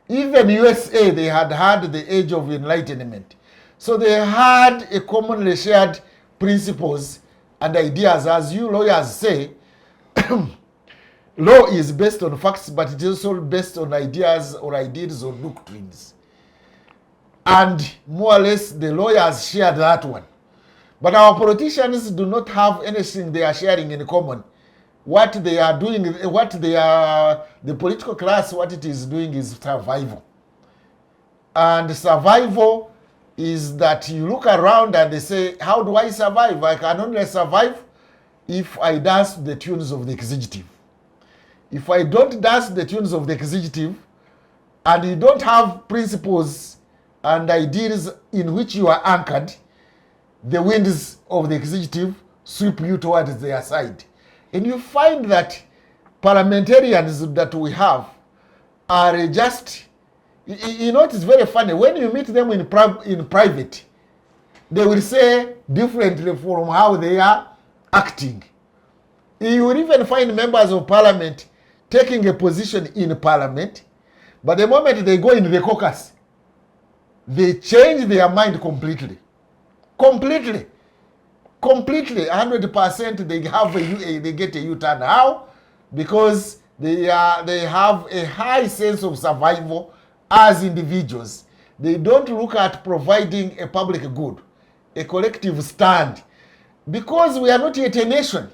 Even USA, they had had the Age of Enlightenment. So they had a commonly shared principles and ideas. As you lawyers say, law is based on facts, but it is also based on ideas or ideals or doctrines. And more or less, the lawyers shared that one. But our politicians do not have anything they are sharing in common. What they are doing, the political class, what it is doing is survival. And survival is that you look around and they say, how do I survive? I can only survive if I dance to the tunes of the executive. If I don't dance to the tunes of the executive, and you don't have principles and ideas in which you are anchored, the winds of the executive sweep you towards their side. And you find that parliamentarians that we have are just, you know, it's very funny. When you meet them in private, they will say differently from how they are acting. You will even find members of parliament taking a position in parliament, but the moment they go in the caucus, they change their mind completely. Completely, 100%. They get a U-turn. How? Because they have a high sense of survival as individuals. They don't look at providing a public good, a collective stand, because we are not yet a nation.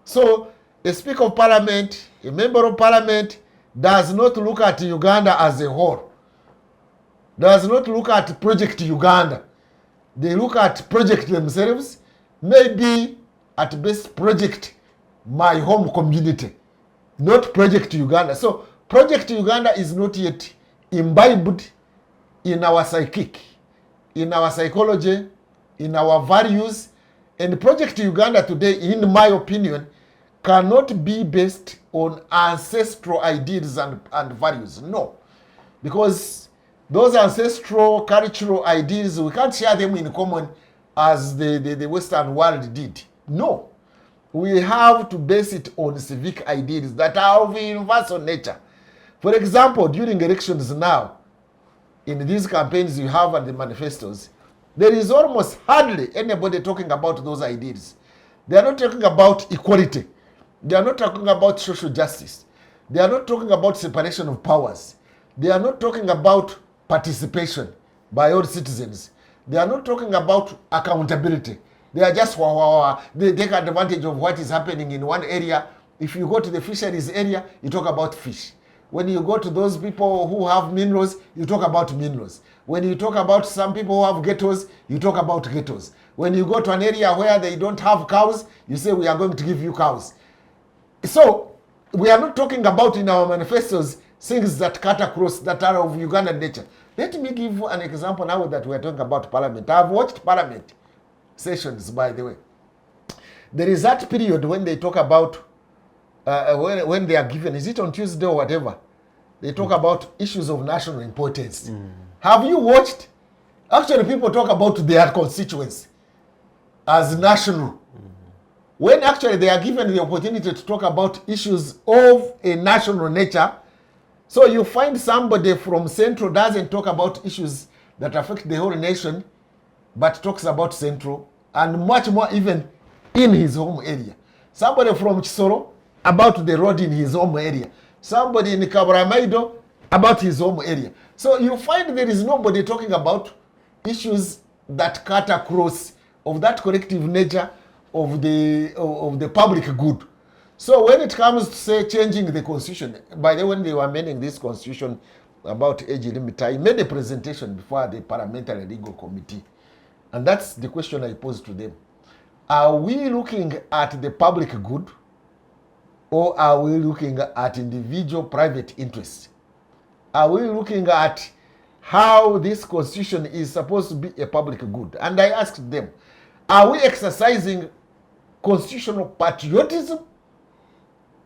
So a Speaker of Parliament, a Member of Parliament, does not look at Uganda as a whole. Does not look at Project Uganda. They look at project themselves, maybe at best project my home community, not Project Uganda. So Project Uganda is not yet imbibed in our psychic, in our psychology, in our values. And Project Uganda today, in my opinion, cannot be based on ancestral ideals and values. No. Because those ancestral cultural ideas, we can't share them in common as the Western world did. No. We have to base it on civic ideals that are of universal nature. For example, during elections now, in these campaigns you have and the manifestos, there is almost hardly anybody talking about those ideals. They are not talking about equality. They are not talking about social justice. They are not talking about separation of powers. They are not talking about participation by all citizens. They are not talking about accountability. They are just they take advantage of what is happening in one area. If you go to the fisheries area, you talk about fish. When you go to those people who have minerals, you talk about minerals. When you talk about some people who have ghettos, you talk about ghettos. When you go to an area where they don't have cows, you say we are going to give you cows. So we are not talking about in our manifestos things that cut across, that are of Ugandan nature. Let me give an example now that we are talking about parliament. I have watched parliament sessions, by the way. There is that period when they talk about, when they are given, is it on Tuesday or whatever, they talk about issues of national importance. Have you watched? Actually, people talk about their constituents as national. When actually they are given the opportunity to talk about issues of a national nature, so you find somebody from Central doesn't talk about issues that affect the whole nation, but talks about Central, and much more even in his home area. Somebody from Chisoro about the road in his home area. Somebody in Kabaramaido about his home area. So you find there is nobody talking about issues that cut across of that collective nature of the public good. So when it comes to say changing the constitution, by the way, when they were amending this constitution about age limit, I made a presentation before the Parliamentary Legal Committee. And that's the question I posed to them. Are we looking at the public good, or are we looking at individual private interests? Are we looking at how this constitution is supposed to be a public good? And I asked them, are we exercising constitutional patriotism?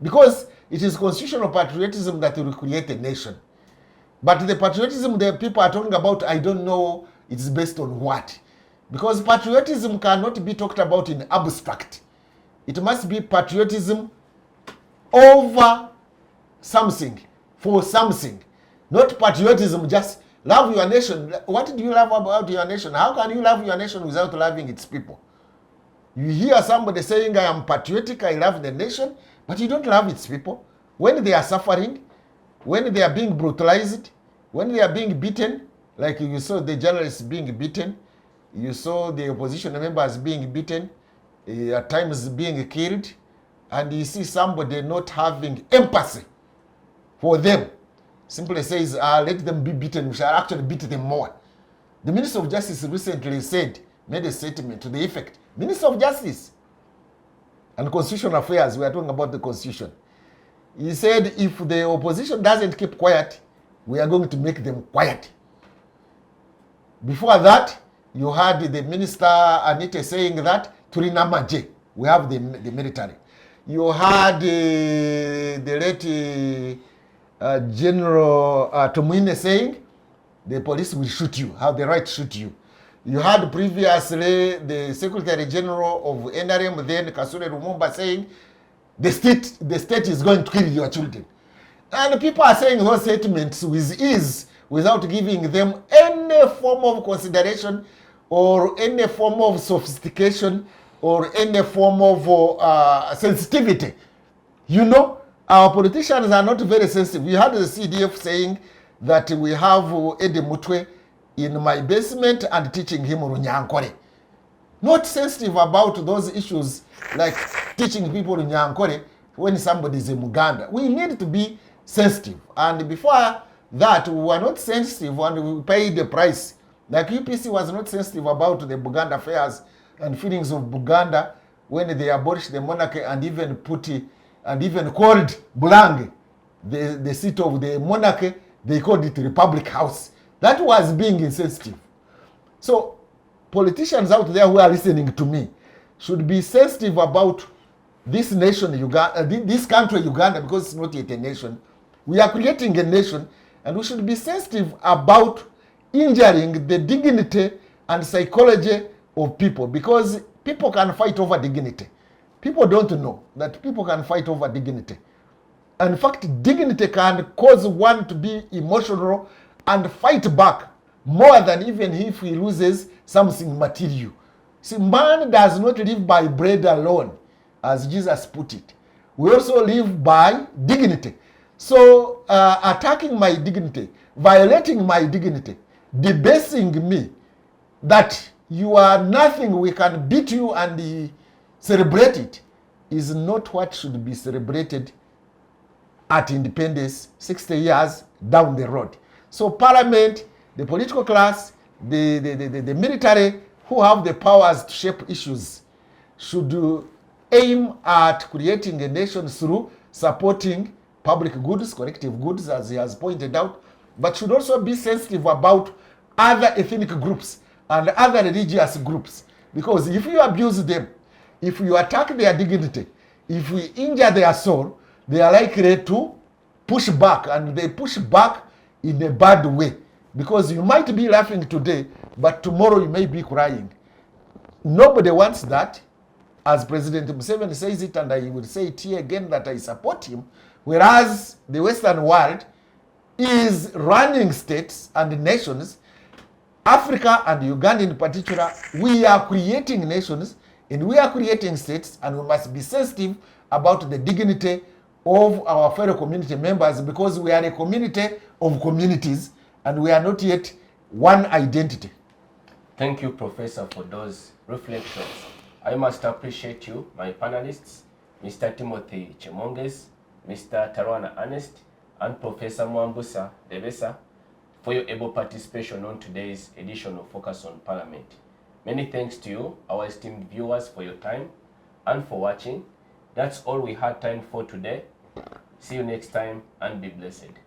Because it is constitutional patriotism that will create a nation. But the patriotism that people are talking about, I don't know it's based on what. Because patriotism cannot be talked about in abstract. It must be patriotism over something, for something. Not patriotism, just love your nation. What do you love about your nation? How can you love your nation without loving its people? You hear somebody saying, I am patriotic, I love the nation, but you don't love its people. When they are suffering, when they are being brutalized, when they are being beaten, like you saw the journalists being beaten, you saw the opposition members being beaten, at times being killed, and you see somebody not having empathy for them. Simply says, let them be beaten, we shall actually beat them more. The Minister of Justice recently made a statement to the effect, Minister of Justice and Constitutional Affairs, we are talking about the Constitution. He said, if the opposition doesn't keep quiet, we are going to make them quiet. Before that, you had the Minister Anita saying that, Turinamaje, we have the military. You had the late General Tumwine saying, the police will shoot you, have the right to shoot you. You had previously the Secretary General of NRM, then Kasure Lumumba, saying, the state is going to kill your children. And people are saying those statements with ease, without giving them any form of consideration or any form of sophistication or any form of sensitivity. You know, our politicians are not very sensitive. We had the CDF saying that we have Eddie Mutwe in my basement and teaching him Runyankore. Not sensitive about those issues like teaching people Runyankore when somebody is a Muganda. We need to be sensitive. And before that, we were not sensitive and we paid the price. Like UPC was not sensitive about the Buganda affairs and feelings of Buganda when they abolished the monarchy and even called Bulange, the seat of the monarchy, they called it Republic House. That was being insensitive. So politicians out there who are listening to me should be sensitive about this nation, Uganda, this country, Uganda, because it's not yet a nation. We are creating a nation, and we should be sensitive about injuring the dignity and psychology of people, because people can fight over dignity. People don't know that people can fight over dignity. And in fact, dignity can cause one to be emotional and fight back more than even if he loses something material. See, man does not live by bread alone, as Jesus put it. We also live by dignity. So attacking my dignity, violating my dignity, debasing me, that you are nothing, we can beat you and celebrate it, is not what should be celebrated at independence 60 years down the road. So Parliament, the political class, the military, who have the powers to shape issues, should aim at creating a nation through supporting public goods, collective goods, as he has pointed out, but should also be sensitive about other ethnic groups and other religious groups. Because if you abuse them, if you attack their dignity, if you injure their soul, they are likely to push back, and they push back in a bad way. Because you might be laughing today, but tomorrow you may be crying. Nobody wants that. As President Museveni says it, and I will say it here again, that I support him, whereas the Western world is running states and nations, Africa and Uganda in particular, we are creating nations and we are creating states, and we must be sensitive about the dignity of our fellow community members, because we are a community of communities and we are not yet one identity. Thank you, Professor, for those reflections. I must appreciate you, my panelists, Mr. Timothy Chemonges, Mr. Tarwana Ernest, and Professor Mwambusa Devesa for your able participation on today's edition of Focus on Parliament. Many thanks to you, our esteemed viewers, for your time and for watching. That's all we had time for today. See you next time and be blessed.